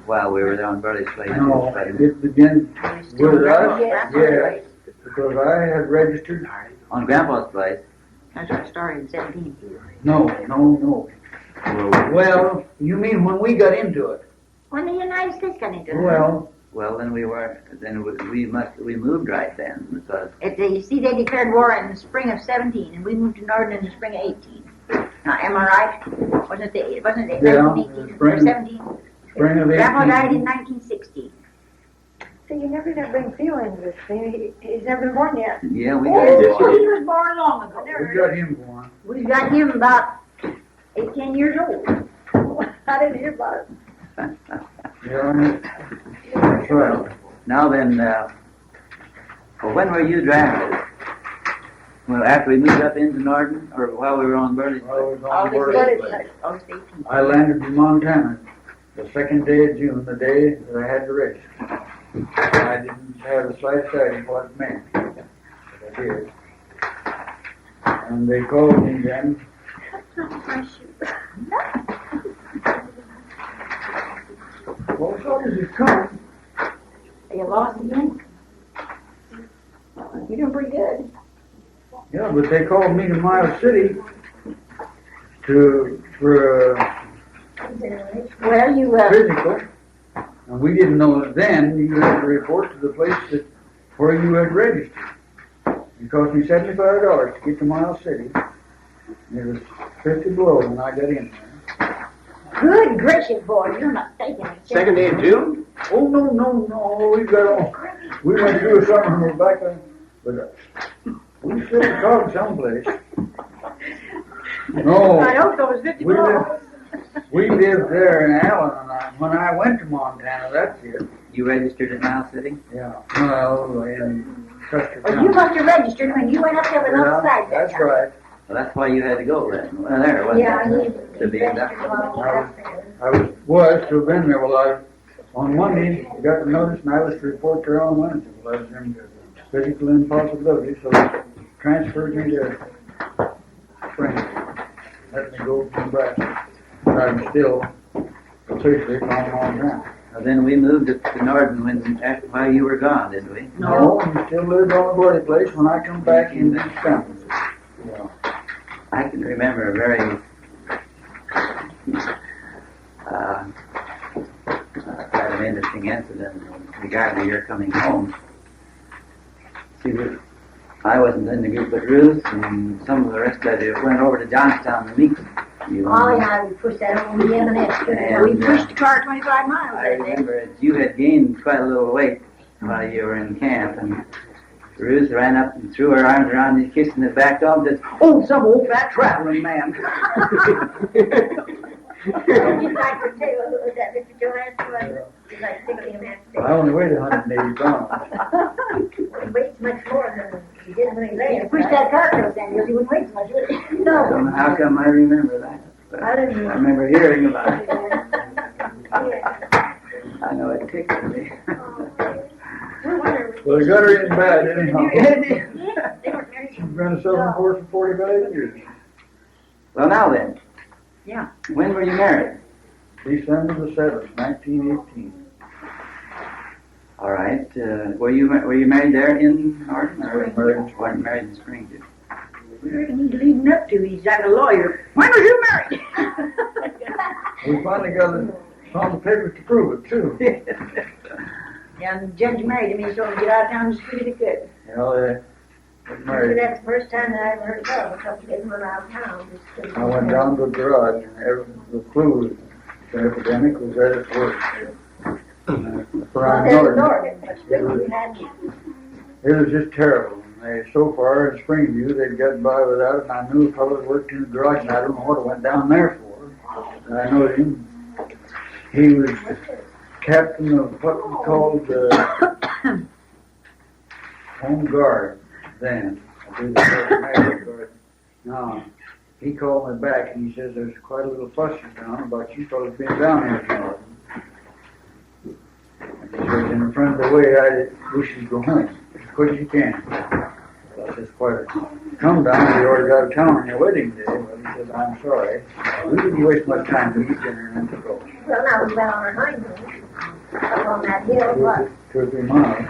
while we were there on Burley's place? No, it began with us, Yes. yeah, because I had registered. On Grandpa's place. That's what started in 17. No. Well, Well, you mean when we got into it? When the United States got into it. Well, then we were. Then we moved right then because You see, they declared war in the spring of 17, and we moved to Northern in the spring of 18. Now, am I right? Wasn't it Yeah, 1918 or spring. 17? spring of Grandpa died 18. in 1960. See, you never did bring feelings to this thing, he's never been born yet. yeah, we Oh, got he it. was born long ago. We got him going. We got him about 10 years old. I didn't hear about it. Yeah, that's right. Now then, well, when were you drafted? Well, after we moved up into Norton, or while we were on Burley's I place? was on August board. 18th. August 18th. I landed in Montana the second day of June, the day that I had to register. I didn't have the slightest idea what it meant, but I did. And they called me then. Well, so does it come? You lost again? You're doing pretty good. Yeah, but they called me to Miles City for Well, you, physical. And we didn't know that then you had to report to the place where you had registered. It cost me $75 to get to Miles City. And it was 50 below when I got in there. good gracious, boy, you're not taking it. Second day of June? Oh, no, we got on. We went through a summer and we're back on. But we still called someplace. I No, hope it was 50 we below. lived there in Allen, and when I went to Montana, that's it. You registered at Miles City? Yeah, well, in Custer Well, County. you must have registered when you went up there with Yeah, outside. that's right. Well, that's why you had to go then. Well, there, wasn't Yeah, it? To be inducted. I was to have been there. Well, on Monday, I got the notice, and I was to report there on Wednesday. Well, I was in physical impossibility, so they transferred me to Spring. Let me go to Nebraska. But I'm still officially from Montana. Well, then we moved to Norton while you were gone, didn't we? No, I still lived on the bloody place when I come back in this town. Yeah. I can remember a very kind of interesting incident regarding your coming home. See, I wasn't in the group, but Ruth and some of the rest of you went over to Johnstown to meet Molly and I would push that over the M&S. And, We pushed the car 25 miles I that day. remember that you had gained quite a little weight while you were in camp, and Ruth ran up and threw her arms around you, kissing the back dog, and said, "Oh, some old fat traveling man." You'd like to tell was that Mr. Johansson? You'd like to tickle him Well, I only weighed 180 pounds. He weighs much more than he did when he lay. You pushed that car close then, because he wouldn't wait so much, would he? I don't know how come I remember that. But I didn't I remember hearing about it. I know it tickled me. Well, the gutter isn't bad anyhow. They weren't married. She's been a Southern horse for 45 years. Well, now then. Yeah. When were you married? December the 7th, 1918. All right. Were you married there in Arden? Or Married. married in Springfield? We reckon he's leading up to, he's got a lawyer. When was you married? We finally got it on the papers to prove it, too. Yeah, and the judge married him, he told him to get out of town as quick as he could. You know, they So married. that's the first time that I ever heard of a couple getting run out of town. Just I went down to the garage, and the flu epidemic was at its worst. Well, there's Oregon, but Springfield had It was just terrible. So far in Springview, they'd gotten by without it, and I knew a fellow that worked in the garage, and I don't know what I went down there for. And I know him. He was captain of what we called home guard then. I believe it was National Guard. Now, he called me back, and he says, "There's quite a little fuss in town about you fellows being down here tomorrow." And he says, "In front of the way, I wish you'd go home as quick as you can." I says, "Quite a come down, we already got a town on your wedding day." Well, he says, "I'm sorry. We didn't waste much time to eat dinner and then to go." Well, now we went on our honeymoon up on that hill, what? 2 or 3 miles.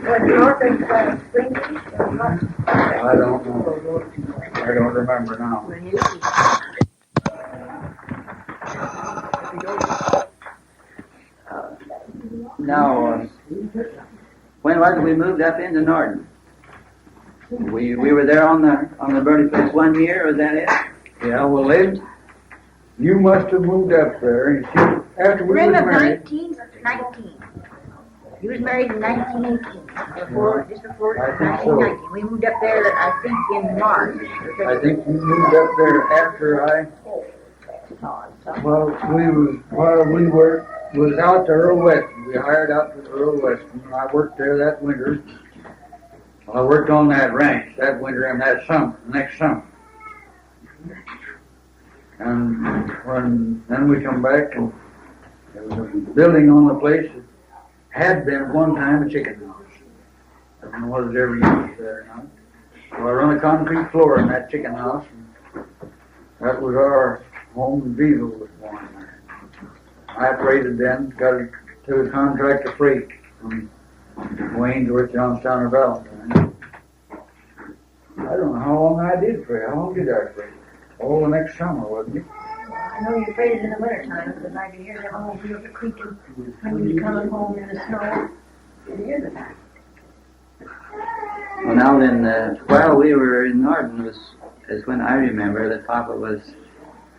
Was north of Springfield or what? I don't know. I don't remember now. When he left, Now, when was it we moved up into Norton? We were there on the Birdie place 1 year, was that it? Yeah, well, you must have moved up there. And see, after we spring were of married, 1919. He was married in 1918, just before I think so. 1919. We moved up there, I think, in March. I think you moved up there after while we was out to Earl Weston. We hired out to Earl Weston. I worked there that winter. I worked on that ranch that winter and that summer, next summer. And then we come back and there was a building on the place that had been at one time a chicken house. I don't know whether it ever used there or not. So I run a concrete floor in that chicken house, and that was our home, and Beaver was born there. I operated then, got it to a contractor freight from Wayne to Johnstown or Valentine. I don't know how long I did freight. How long did I freight? Oh, the next summer, wasn't it? I know you freighted in the wintertime, because I could hear the whole wheels creaking when you were coming home in the snow. You could hear the time. Well, now then, while we were in Norton is when I remember that Papa was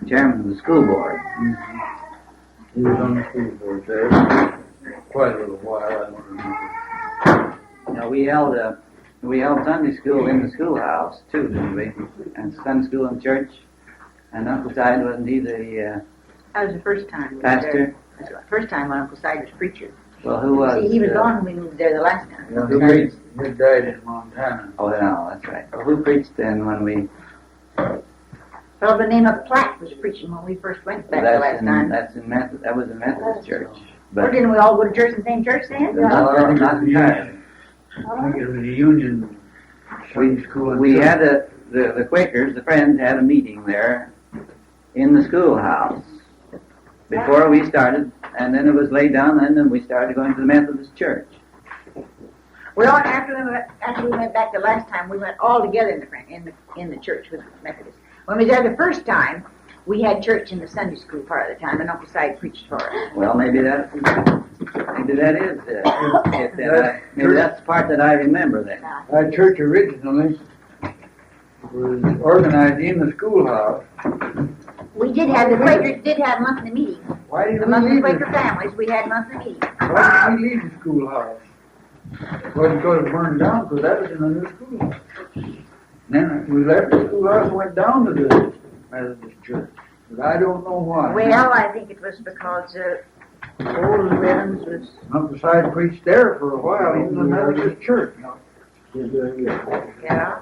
chairman of the school board. He was on the school board there quite a little while. I don't remember. Now we held Sunday school in the schoolhouse too, didn't we? And Sunday school in church. And Uncle Tide, wasn't he the That was the first time. we were pastor? there. That's the first time when Uncle Side was preacher. Well, who was? See, he was gone when we moved there the last time. Yeah, he died in Montana. Oh, no, that's right. Well, who preached then when we? A fellow by the name of Platt was preaching when we first went back the last time. That was a Methodist church. Or But didn't we all go to church in the same church then? not entirely. I think it was a union Sunday school. We had the Quakers, the Friends, had a meeting there in the schoolhouse before we started, and then it was laid down, and then we started going to the Methodist church. Well, after we went back the last time, we went all together in the church with the Methodists. When we was there the first time, we had church in the Sunday school part of the time, and Uncle Side preached for us. Well, maybe that is it. Maybe that's the part that I remember then. That church originally was organized in the schoolhouse, We did have, the Quakers did have monthly meetings. Why did we Among the leave Quaker it? families, we had monthly meetings. Why did we leave the schoolhouse? Wasn't because it burned down, because that was in the new schoolhouse. Then we left the schoolhouse and went down to the Methodist church. But I don't know why. Well, I think it was because old Evans was, Up beside preached there for a while, even the Methodist church. yeah.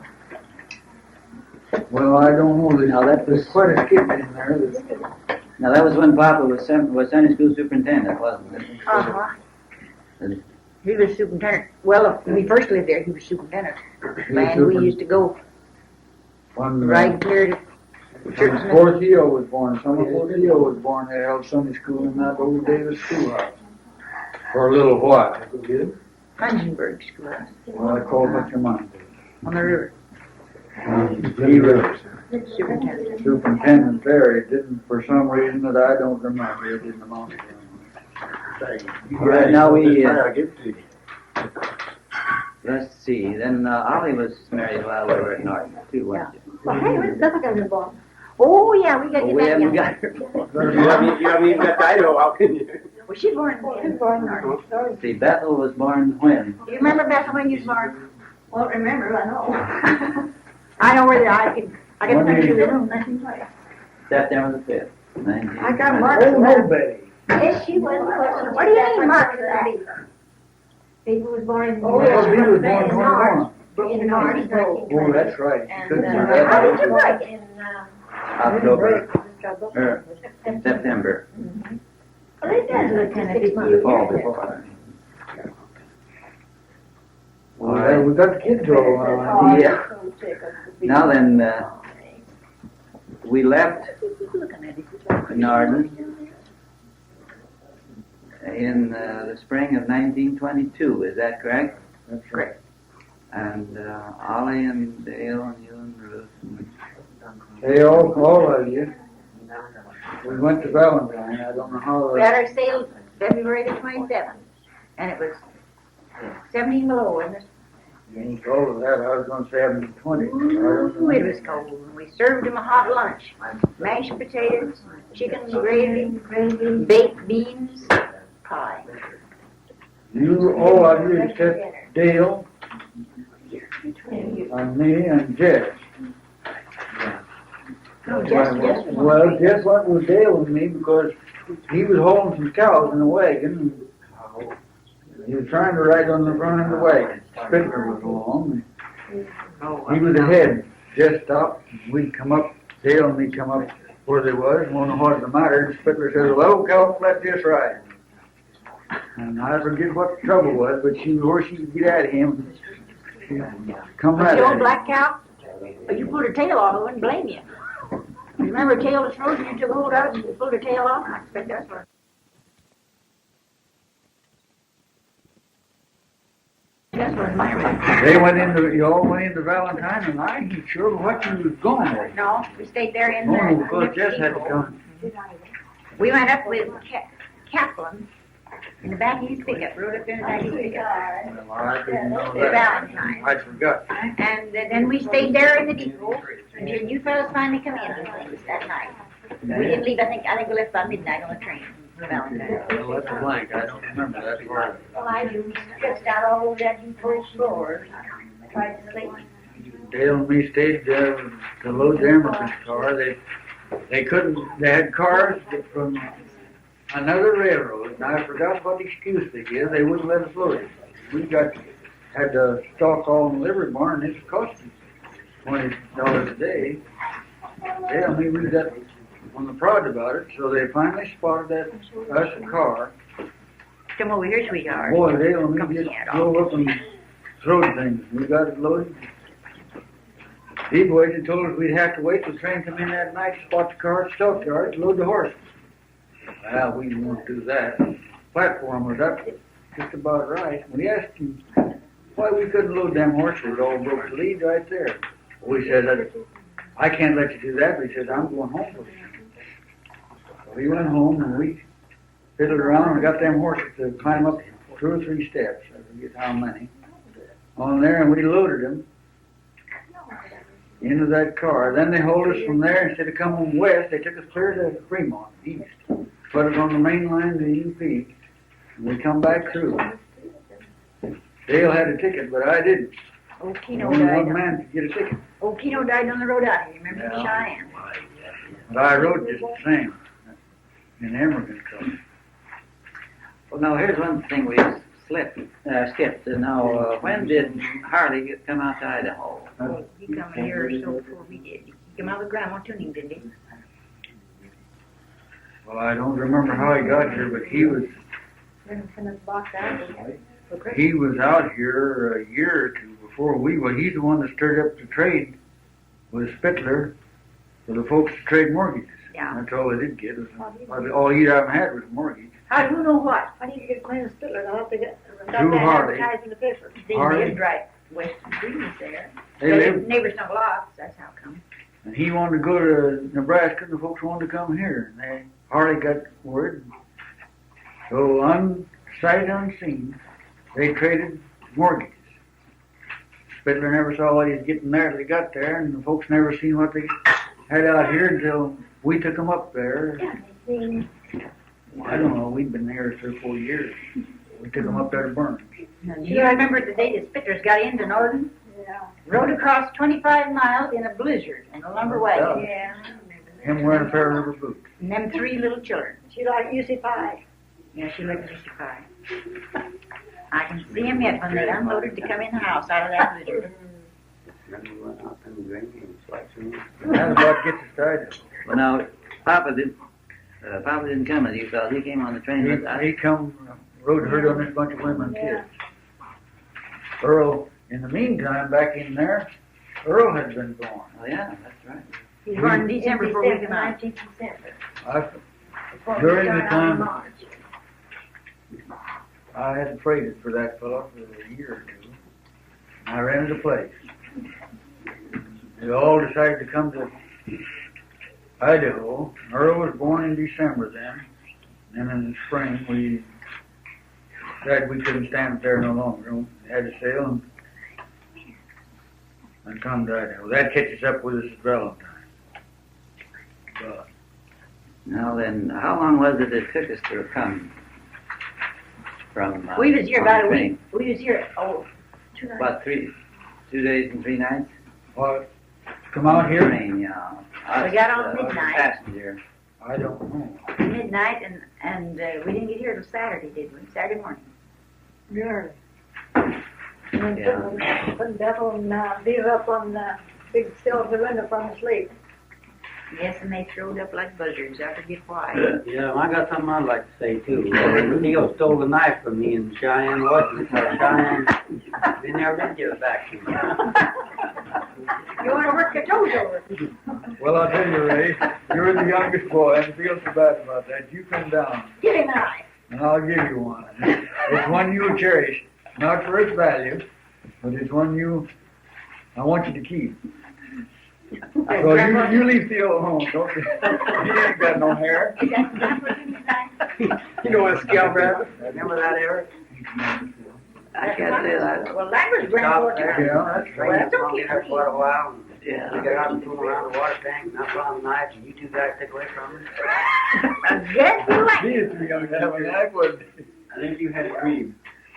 Well, I don't know. Now that was There's quite a skip in there. now that was when Papa was Sunday school superintendent, wasn't it? Uh-huh. He was superintendent. Well, when we first lived there, he was superintendent. And we used to go When right there to church. before Theo was born, some before Theo was born, they held Sunday school in that old Davis schoolhouse for a little while. Hungenberg Schoolhouse Well, I called what your mind on the river. He was Superintendent. superintendent there. He didn't, for some reason that I don't remember, it didn't amount to anything. All right, now we, let's see, then Ollie was married while we were at Norton, too, wasn't she? Well, hey, when's Jessica been born? Oh, yeah, we got to Well, get we that haven't young. got her. You haven't even got Idaho, how can you? Was she born She's in born. Let's see, Bethel was born when? Do you remember, Beth, when you was born? Won't remember, I know. I know where I can picture the room. September the 5th, 19. I got marks Oh, on no, that. Betty. Yes, she was. What do you mean marks on that? Baby was born in. Oh, yes, he was born 21. In March. Oh, that's right. You And, couldn't do how that. did you break it? October, or September, Well, they did. the fall before. Well, we got the kids all around. Yeah. Now then, we left Norden in the spring of 1922, is that correct? That's right. And Ollie and Dale and you and Ruth and Hey, all of you. We went to Valentine. I don't know how. We had our sale February the 27th, and it was 17 below, wasn't it? All of that, I was going to say 720. Ooh, it was cold. And we served them a hot lunch. Mashed potatoes, chicken gravy, baked beans, pie. You, all of you except Dale, and me, and Jess. No, Jess Well, Jess went with Dale and me because he was hauling some cows in the wagon. He was trying to ride on the front of the wagon. Spittler was along. He was ahead. Jess stopped. We'd come up. Dale and me come up where they was. And wondered what was the matter. And Spittler says, "Well, Cal, let this ride." And I forget what the trouble was, but she was where she could get at him. She come Was right the at old him. black cow? But you pulled her tail off, I wouldn't blame you. Remember her tail was frozen, you took hold of it, and pulled her tail off? I expect that's what. That's what my record. They went into, you all went into Valentine, and I ain't sure what you was going with. No, we stayed there in Oh, the. because Jess had to come. We went up with Kaplan in the back of his pickup, rode up there in the back of his pickup. Well, I didn't know The that. Valentine. I forgot. And then we stayed there in the depot until you fellas finally come in and things that night. We didn't leave, I think we left by midnight on the train from Valentine. Well, that's blank. I don't remember that part. Well, I stretched out all over that depot floor, tried to sleep. Dale and me stayed there to load the Emerson's car. They couldn't, they had cars from another railroad, and I forgot what excuse they gave. They wouldn't let us load it. We had to stock all in the livery barn, and it cost us $20 a day. Dale and me, we got on the prod about it, so they finally spotted us a car. Come over here, sweetheart. Boy, Dale and Come me just here, drove up and throwed things. We got it loaded. He waited and told us we'd have to wait till the train come in that night, spot the car at stockyard, load the horses. Well, we won't do that. Platform was up just about right. We asked him why we couldn't load them horses. All broke the lead right there. We said, I can't let you do that. But he said, I'm going home with you. So we went home and we fiddled around and got them horses to climb up 2 or 3 steps. I forget how many. On there, and we loaded them. into that car. Then they hauled us from there. Instead of coming west, they took us clear to Fremont, east. Put us on the main line to UP. And we come back through. Dale had a ticket, but I didn't. Old Keno Only died. one man could get a ticket. Old Keno died on the road out here. Remember Yeah. the Cheyenne? But I rode just the same. In Emerson car. Well, now here's one thing we skipped. Now, when did Harley come out to Idaho? He come a year or so before we did. He came out with Grandma Tuning, didn't he? Well, I don't remember how he got here, but he was out here a year or two before we were. He's the one that stirred up the trade with Spittler for the folks to trade mortgages. Yeah. That's all they did get. All he ever had was a mortgage. How do you know what? I need to get acquainted with Spittler. I'll have to get Through that Harley. advertised in the paper. They Harley? lived right west of Greens there. They lived, Neighbors no lots, that's how come. and he wanted to go to Nebraska, and the folks wanted to come here. And Harley got word. So sight unseen, they traded mortgages. Spittler never saw what he was getting there till he got there, and the folks never seen what they had out here until we took them up there. I don't know, we'd been there 3 or 4 years. We took them up there to Burns. Do you remember the day the Spitters got into Northern? Yeah. Rode across 25 miles in a blizzard in a lumber wagon. Yeah. Him wearing Fair River boots. And them 3 little children. She liked UC Pie. Yeah, she looked justified. I can see them yet when they unloaded to come in the house out of that blizzard. Remember we went out and drank and slicing. That's about gets us started. Well, now, Papa didn't come with you fellas. He came on the train with us. He come, rode herd on this bunch of women and kids. Earl, in the meantime, back in there, Earl had been born. Oh, yeah, that's right. He was born in December before we came out. 19th December. During the time, I had traded for that fellow for a year or two. I rented a place. They all decided to come to Idaho. Earl was born in December then. And in the spring, we said we couldn't stand there no longer. We had to sail and come to Idaho. That catches up with us at Valentine. But Now then, how long was it took us to come from? We was here on about the a train? week. We was here, 2 nights. About 2 days and 3 nights? what? Come out here? Train, yeah. We got on Us, midnight. Passenger. I don't know. Midnight, and we didn't get here till Saturday, did we? Saturday morning. Yeah. Yeah. Put Bethel and beat her up on the big sill of the window from his sleep. Yes, and they throwed up like buzzards. I forget why. Yeah, I got something I'd like to say too. Neil stole the knife from me in Cheyenne, Washington. Cheyenne, they never did give it back to me. You want to work your toes over? Well, I'll tell you, Ray, you're the youngest boy, and feel so bad about that. You come down, Give him a knife. and I'll give you one. It's one you'll cherish, not for its value, but it's one I want you to keep. So you leave Theo at home, don't you? He ain't got no hair. Is that the knife in the knife? You know what, Scalp Rabbit? Remember that, Eric? I can't say that. Well, that was Stop grandpa there. too. Yeah, that's Well, that's okay There for for quite a you. while. Yeah. We got out and fooled around the water tank, and I found the knife, and you two guys took away from me. I guess you like He is too young to have a knife, wasn't he? I think you had a dream.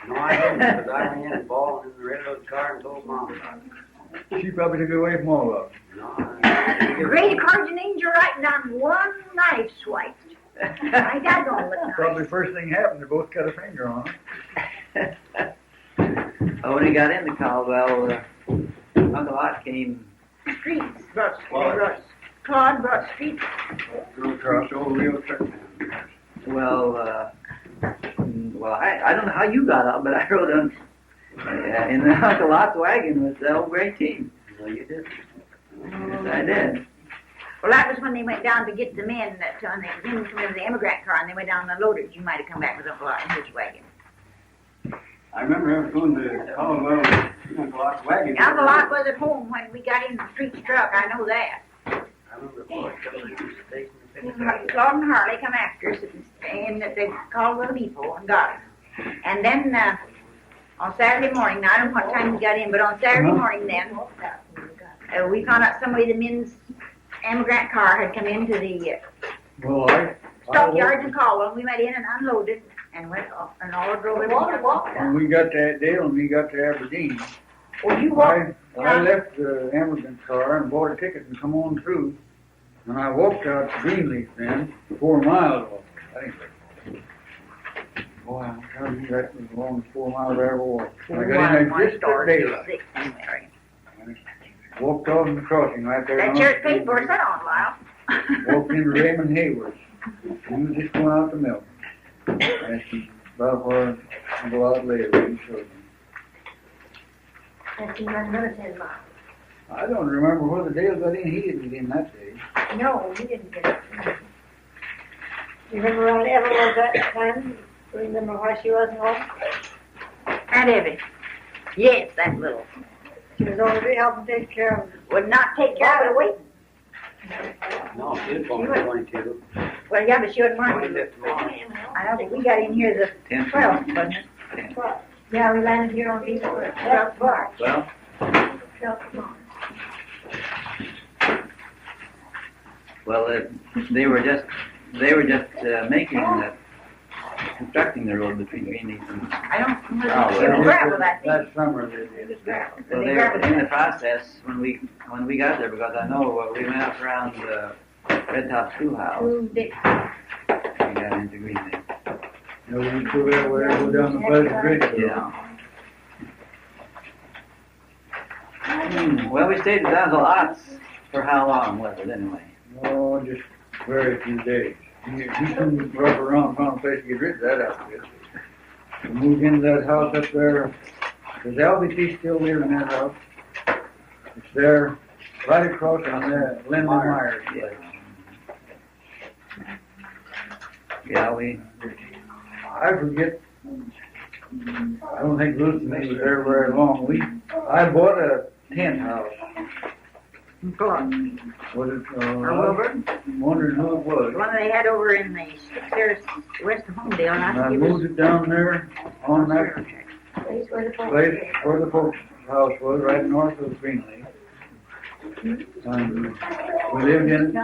No, I didn't, because I ran in and bawling in the red of the car and told Mom about it. She probably took it away from all of us. No, Great Guardian Angel writing on one knife swipe. I got on with Probably knife. first thing happened, they both cut a finger on it. Oh, when he got into Caldwell, Uncle Ot came. Streets brought Claude brought streets. Go across old wheel truck. Well, I don't know how you got out, but I rode on in the Uncle Ot's wagon with the old gray team. no, you didn't. Yes, I did. Well, that was when they went down to get the men that when they came from the immigrant car and they went down and unloaded. You might have come back with Uncle Ot in his wagon. I remember I was going to Caldwell with Uncle Ot's wagon. Uncle Ot was at home when we got in the street's truck. I know that. I remember before I come to the station and picked us up. Claude and Harley come after us and they called Will Depot and got him. And then on Saturday morning, now I don't know what time we got in, but on Saturday morning then, We found out somebody, the men's emigrant car had come into the Well, I stockyards and called them. We went in and unloaded and went off and all drove The it. water walked when out. we got to Dale and we got to Aberdeen, Well, you walked. I left the emigrant car and bought a ticket and come on through. And I walked out to Greenleaf then, 4 miles off. I think. Boy, I'm telling you, that was the longest 4 miles I ever walked. I got in there just at daylight. Walked off in the crossing right there. That church paid for it, that on Lyle. Walked into Raymond Hayward's. He was just going out to milk. And she about where I go out later. He showed me. That seemed like another 10 miles. I don't remember whether Dale got in. He didn't get in that day. No, we didn't get it. You remember around Ever was that time? Remember why she wasn't home? Aunt Evie. Yes, that little. She was over there helping take care of Would not take care of it waiting. No, she was born in 22. Well, yeah, but she wasn't born. 25th of May. I don't think we got in here the 12th, wasn't it? Yeah, we landed here on Beach Road. 12th of March. Well, 12th of March. Well, they were just constructing the road between Greenleaf and. I don't know. Oh, It was gravel, I think. That summer they It did. was gravel. Well, they were in the process when we got there, because I know we went up around the Red Top Schoolhouse. Moved it. We got into Greenleaf. You know, we go that way, go down the Pleasant Bridge. Yeah. Well, we stayed down to lots. For how long was it anyway? Oh, just very few days. You can rub around, find a place to get rid of that outfit. We moved into that house up there. Does LBT still live in that house? It's there, right across from the Linda Myers place. Yeah, we. I forget. I don't think Ruth and me was there very long. I bought a tent house. Clark. Was it, Or I Wilbur. wondered who it was. The one they had over in the sticks there west of Homedale. And And I I think it was. moved it down there on that Place where the folks place lived. where the folks' house was, right north of Greenleaf. And we lived in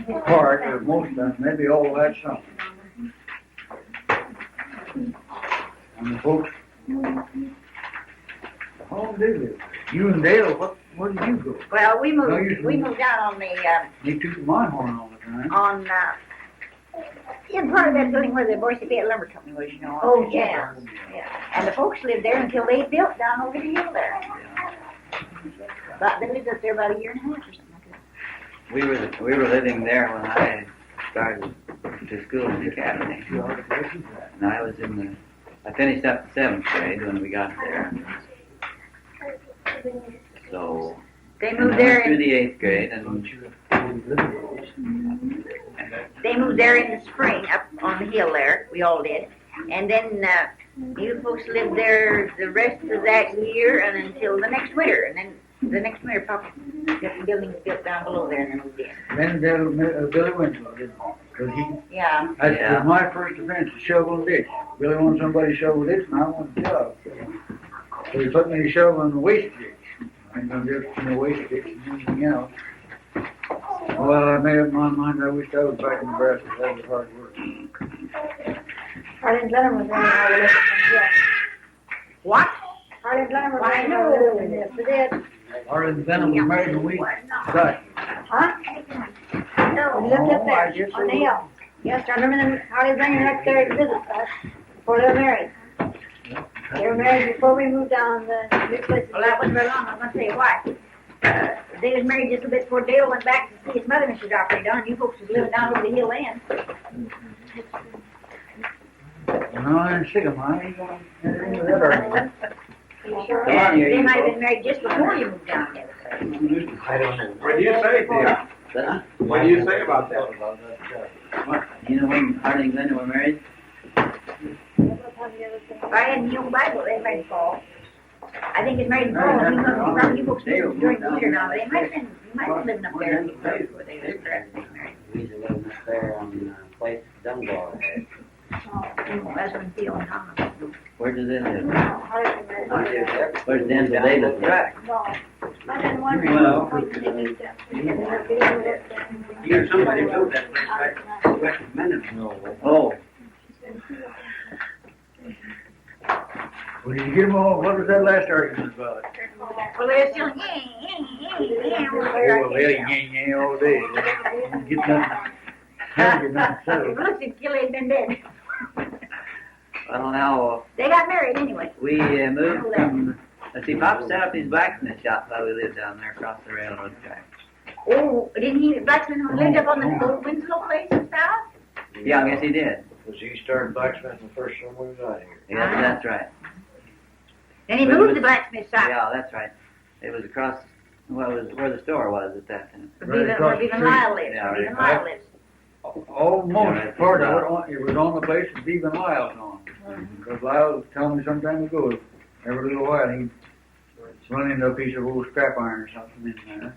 it part, or most of them, maybe all that summer. And the folks, how did they live? You and Dale, where did you go? Well, we No, you- moved out on the You took my horn all the time. on in part of that building where the Boise Bay Lumber Company was, you know. Oh, yeah. Yeah. And the folks lived there until they built down over the hill there. But they lived up there about a year and a half or something like that. We were living there when I started to school in the academy. And I finished up the 7th grade when we got there. So They I moved went there through in, the 8th grade, and they moved there in the spring up on the hill there. We all did. And then you folks lived there the rest of that year and until the next winter. And then the next winter, Papa got the buildings built down below there and then moved in. Then Billy Winslow did, because he, Yeah. that Yeah. was my first offense, to shovel and ditch. Billy wanted somebody to shovel ditch, and I wanted a job. So he put me to shovel in the waste ditch. I ain't no difference in the waste ditch and anything else. Well, I made up my mind, I wished I was back in Nebraska, that was hard work. Harley Glennon was running all the way from yes. What? Harley Glennon was Why, running all the way from yes. She did. Arlen Venom was married when we got here. Huh? No, we lived up Oh, I there guess on the so. hill. Yes, I remember them, Harley bringing her up there to visit us before they were married. They were married before we moved down the new place. Well, that wasn't very long. I'm going to tell you why. They was married just a bit before Dale went back to see his mother, Mr. Doctor Don. You folks was living down over the hill then. No, I'm sick of mine. I ain't gonna enter into that argument. You sure? Come on, here, They you might have go. been married just before you moved down there. I don't know. What do you say, Dale? Huh? What do you say about that? You know when Harley and Glenda were married? If I had the old Bible, they might fall. I think it's married in fall. You know, from you folks lived during the winter now, but they might have been living up there before they lived there after they married. We used to live up there on place Dunbar had. That's when Theo and Thomas. Where did they live? Harley was married. Where's Denzel Davis? No, I've been wondering. Well, when they need that. You know, somebody built that place back west of Mendon. Oh, Well, did you get them all? What was that last argument about? Well, they're still, over there. Oh, well, they ain't all day. Get nothing. Can't get nothing It settled. looks like Gilly had been dead. well now, They got married anyway. we moved from, let's see, Papa set up his blacksmith shop while we lived down there across the railroad track. Oh, didn't he, blacksmith who lived up on the old Winslow place and stuff? Yeah, I guess he did. Was he started blacksmithing the first time we was out here? Yes, that's right. Then he moved the blacksmith shop. Yeah, that's right. It was across, well, it was where the store was at that time. Where Beaver Lyle lives. Yeah, Where Beaver right. Lyle lives. Almost part of it was on the place that even Lyle's on. Because Lyle was telling me some time ago, every little while he'd run into a piece of old scrap iron or something in there.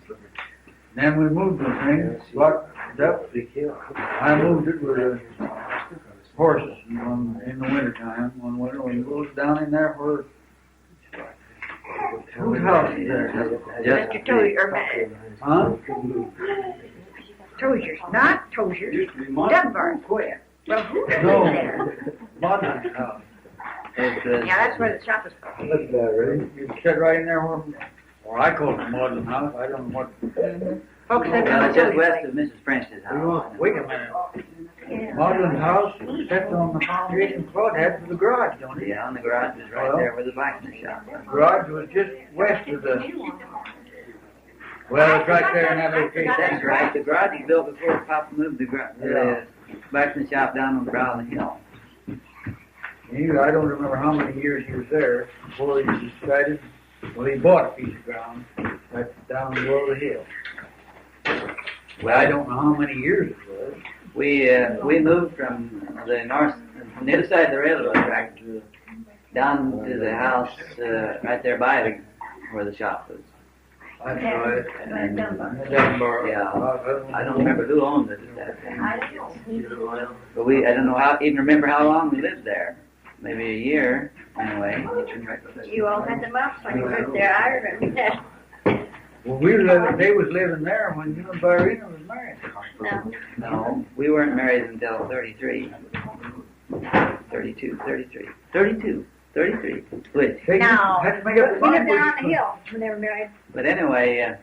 Then we moved the thing, locked it up. I moved it with horses in the wintertime. One winter, we moved down in there for whose house is there? Mr. Tozier, Huh? Tozier's, not Tozier's. Used to be mine. Dunbar. Quick. Well, who lives No. there? Modern's house. It's, Yeah, that's where the shop is called. That's about right. You can sit right in there where, or I call it the modern house. I don't know what. Folks that well, come it's to just Tozier's west place. of Mrs. French's house. Wait a minute. Modern house sits on the foundation Claude had for the garage, don't it? Yeah, and the garage is right there where the blacksmith shop was. The garage was just west of the. Well, it's right there in that location. That's right. The garage was built before Papa moved the blacksmith shop down on the brow of the hill. I don't remember how many years he was there before he decided. Well, he bought a piece of ground right down below the hill. Well, I don't know how many years it was. We moved from the north, from the other side of the railroad track down to the house right there by where the shop was. That's right. And, Dunbar. yeah, I don't remember who owned it at that time. But I don't know even remember how long we lived there. Maybe a year, anyway. You all had the mouse when you lived there, I remember that. Well, they was living there when you and Byrena was married. No. No, we weren't married until 33. 32, 33. 32, 33. Wait. They No. had to make up We their lived mind. down on the hill when they were married. But anyway,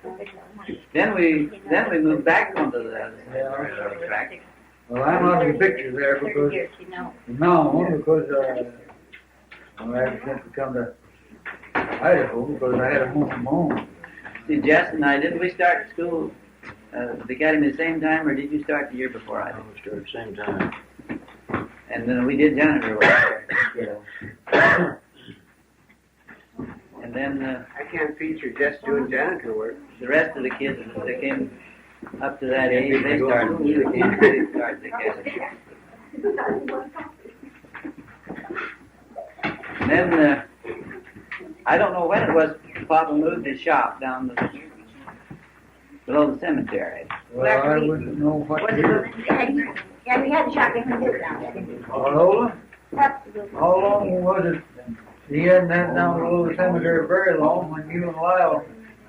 then we moved back onto the railroad track. Well, I'm out of the picture there because Years, you know. well, ever since we come to Idaho, because I had a home from home. See, Jess and I, didn't we start school at the academy at the same time, or did you start the year before I did? We started the same time. And then we did janitor work. And then I can't feature just doing janitor work. the rest of the kids that came up to that age, they started the academy. And then I don't know when it was Papa moved his shop down below the cemetery. Well, I wouldn't know what Was year. it, yeah, we had the shop in the hill down there. Lola? How long was it? He hadn't had down below the cemetery very long when you and Lyle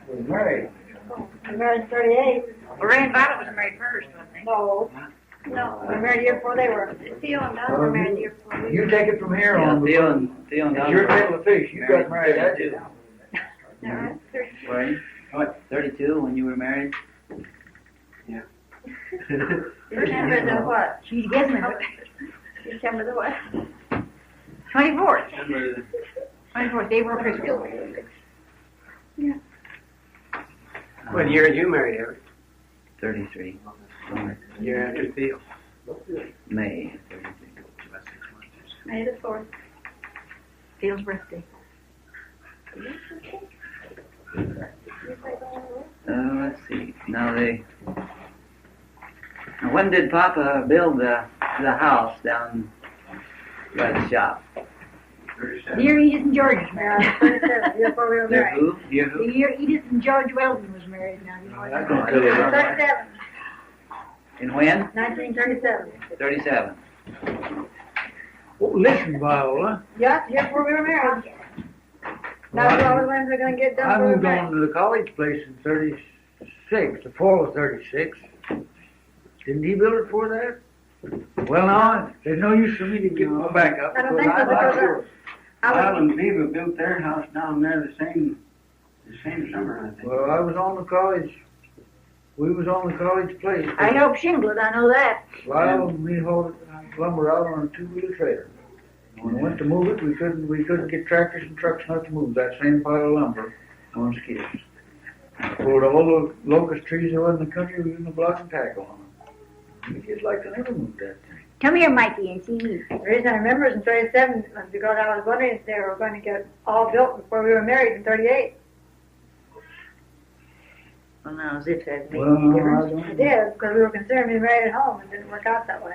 was married. I married 38. Well, Ray and Violet was married first, wasn't they? No. No, we married the year before they were. Theo and Don were married the year before we You take it from here Yeah, on. Theo and It's Don your were kettle of fish. You got married that too. were. Were you? What, 32 when you were married? December the what? She's guessing it. December the what? 24th. 24th, they were Christmas. What year did you marry, Eric? 33. Year after Theo. May. May the 4th. Phil's birthday. Let's see. Now when did Papa build the house down by the shop? The year Edith and George was married. 37, year before we were married. Who? You The who? year Edith and George Weldon was married now. You know That's what? gonna tell you. 37. And when? 1937. 37. Oh, listen, Viola. Yeah, the year before we were married. Now the other ones are gonna get done I for the moved marriage. on to the college place in 36, the fall of 36. Didn't he build it for that? Well, now, there's no use for me to get my back up. I don't think so, because I was, Island Viva built their house down there the same summer, I think. Well, I was on the college, we was on the college place. I helped shingle it, I know that. Lyle and me hauled lumber out on a two-wheeler trailer. When we went to move it, we couldn't get tractors and trucks enough to move that same pile of lumber on skids. Pulled all the locust trees that were in the country, we used a block and tackle on them. We just like to never move that thing. Come here, Mikey, and see me. the reason I remember is in 37 was because I was wondering if they were going to get all built before we were married in 38. Well, now, as if that made Well, any difference. It did, because we were concerned being married at home. It didn't work out that way.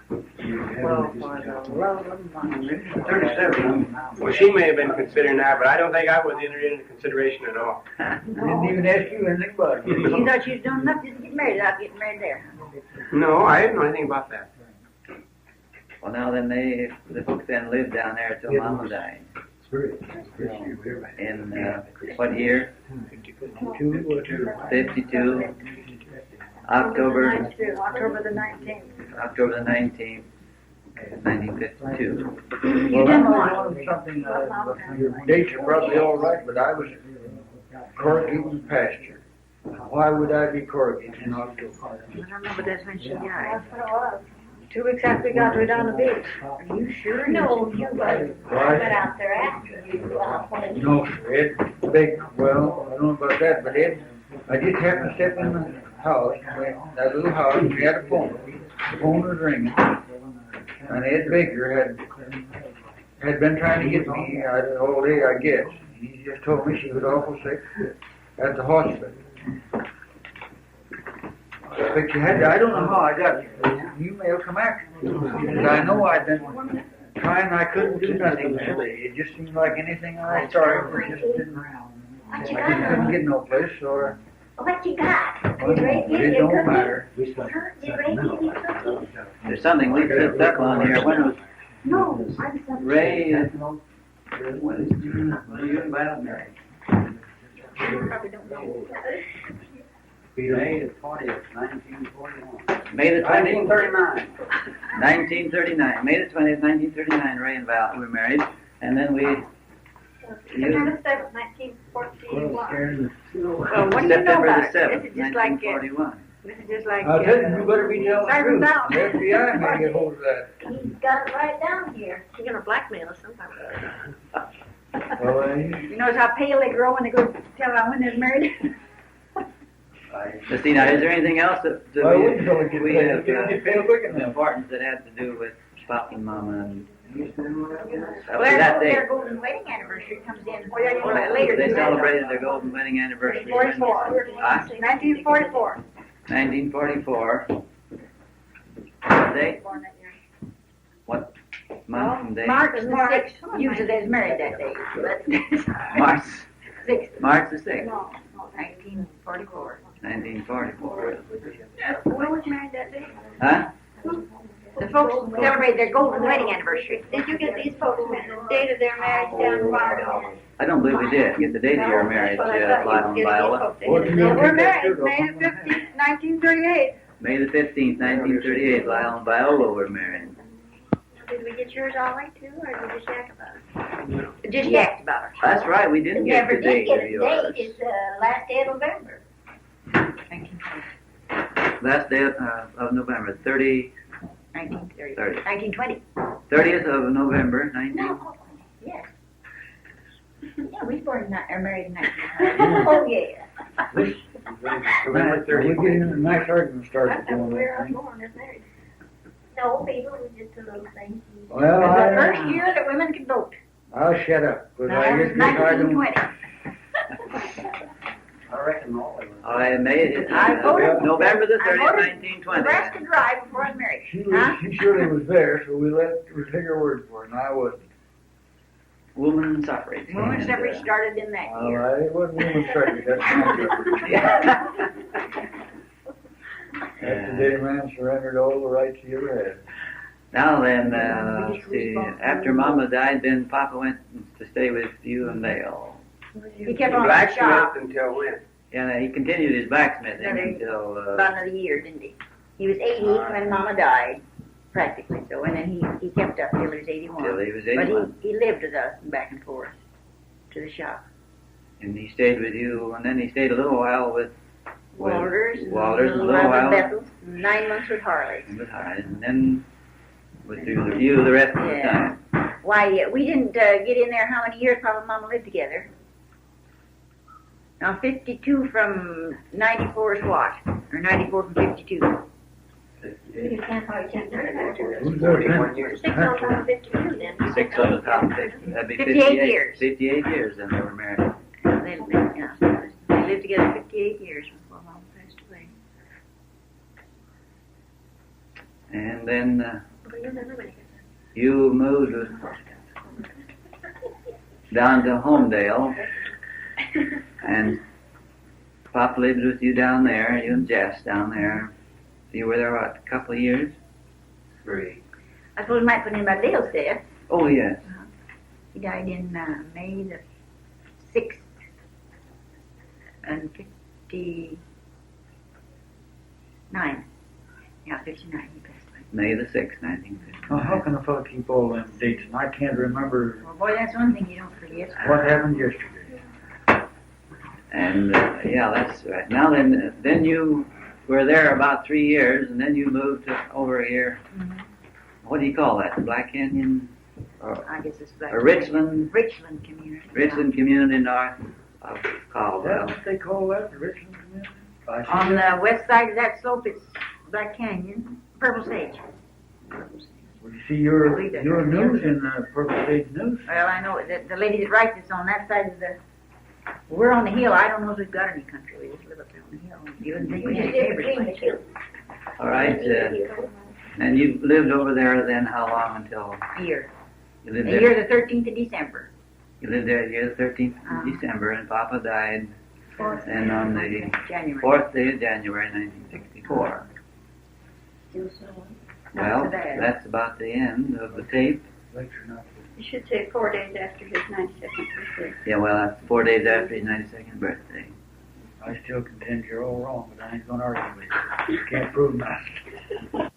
Well, for the love of money. 37. Well, she may have been considering that, but I don't think I was entered into consideration at all. Didn't even ask you anything about it. You thought you was doing enough just to get married without getting married there. No, I didn't know anything about that. Well, now then the folks then lived down there till Mama died. In, what year? 52. October October the 19th. October the 19th, 1952. Well, done I what? was on something, your dates are probably all right, but I was corrugating pasture. Why would I be corrugating in October? I don't know, but that's when she died. That's what it was. 2 weeks after we got her down the beach. Are you sure? No, you went Right. out there after you, when you No, Ed Big, well, I don't know about that, but Ed, I just happened to step in the house, that little house, we had a phone. The phone was ringing. And Ed Baker had been trying to get me all day, I guess. He just told me she was awful sick at the hospital. But you had to, I don't know how I got you email come after me. Because I know I'd been trying, I couldn't do nothing really. It just seemed like anything I started, it just didn't, I what you just couldn't got? get no place, so What you got? it don't matter. Did Ray give you cookies? There's something we picked up on here. When was No, I'm sorry. Ray? When you and Val married? Probably don't know. May the 20th, 1941. May the 20th, 1939. 1939. May the 20th, 1939. Ray and Val were married, and then we. September 7th, 1941. Well, what do you know September about the it? 7th, This is just like, 1941. this is just like, I'll tell you, you better be telling the Serve truth. us out. The FBI may get hold of that. He's got it right down here. you're gonna blackmail us sometime. Well, You notice how pale they grow when they go tell them when they're married? Christina, is there anything else that I wouldn't tell it we get have paid. Get paid quick enough. importance that had to do with Spokane Mama and Well, that day? their golden wedding anniversary comes in, well, yeah, you know that later. They than that. celebrated their golden wedding anniversary. 44. Ah, 1944. 1944. What day? Born that year. What month and day? March the 6th, usually they's married that day, but. March. 6th, March the 6th, No, 1944. 1944. Who was married that day? Huh? The folks celebrate their golden wedding anniversary. Did you get these folks the date of their marriage down in Florida? I don't believe we did get the date of your marriage, Lyle and Viola. We're married May the 15th, 1938. May the 15th, 1938, Lyle and Viola were married. Did we get yours all right too, or did we just yak about it? Just yacked about her. That's right, we didn't get Never the did date get of a yours. date, it's last day of November. 1920. Last day of November, 30th 1930. 30. 1920. of November, 19. No, yes. Yeah, we were married in 1920. Oh, yeah. November We're 30th. getting a nice argument started That's doing where I that was thing. born, is married. No, people, it was just a little thing. Well, It was the first year that women could vote. I'll shut up, but Now, I that was just, I don't. 1920. I reckon all of them. I made it. I voted. November the I 30th, voted 1920. Nebraska Drive before I was married. She Huh? surely was there, so we take her word for it, and I wasn't. Woman suffrage. Women's And, suffrage started in that All year. right, it wasn't women's suffrage, that's my suffrage. That's the day man surrendered all the rights he ever Now then, see, after Mama died, then Papa went to stay with you and Dale. He kept on the shop Blacksmith until when? Yeah, he continued his blacksmithing until, about another year, didn't he? He was 80 when Mama died, practically so, and then he kept up till he was 81. till he was But 81. he lived with us back and forth to the shop. And he stayed with you, and then he stayed a little while with Walters, Walters, and a little while Bethel, 9 months with Harley. with Hyde, and then with you the rest of the Yeah. time. Why, we didn't get in there how many years Papa and Mama lived together. Now, 52 from 94 is what? Or 94 from 52? You can't hardly take that. Who's there 41 years. 6 on top of 52 then. 6 on the top, 50. That'd be 58 years. 58 years, and they were married. They lived together 58 years before Mama passed away. And then you moved down to Homedale, and Papa lived with you down there, you and Jess down there. You were there, what, a couple of years? 3. I suppose we might put in about Dale's death. Oh, yes. He died in May the 6th and 59. Yeah, 59 he passed away. May the 6th, 1959. Now, how can a fellow keep all them dates? And I can't remember Well, boy, that's one thing you don't forget. what happened yesterday. And, yeah, that's right. Now then you were there about 3 years, and then you moved over here. Mhm. What do you call that? The Black Canyon? I guess it's Black. Richland Richland community. Richland Community north of Is that Caldwell. what they call that, the Richland Community? I see On that. the west side of that slope, it's Black Canyon, Purple Sage. Well, you see your news in the Purple Sage News. Well, I know that the lady that writes this on that side of the. We're on the hill. I don't know if we've got any country. We just live up there on the hill. You wouldn't think we had neighbors. All right. And you lived over there then how long until A year. you lived The there? year the 13th of December. You lived there the year the 13th of December, and Papa died then on the January. 4th day of January 1964. Well, that's about the end of the tape. Lecture not. You should say 4 days after his 92nd birthday. Yeah, well, that's 4 days after his 92nd birthday. I still contend you're all wrong, but I ain't gonna argue with you. You can't prove nothing.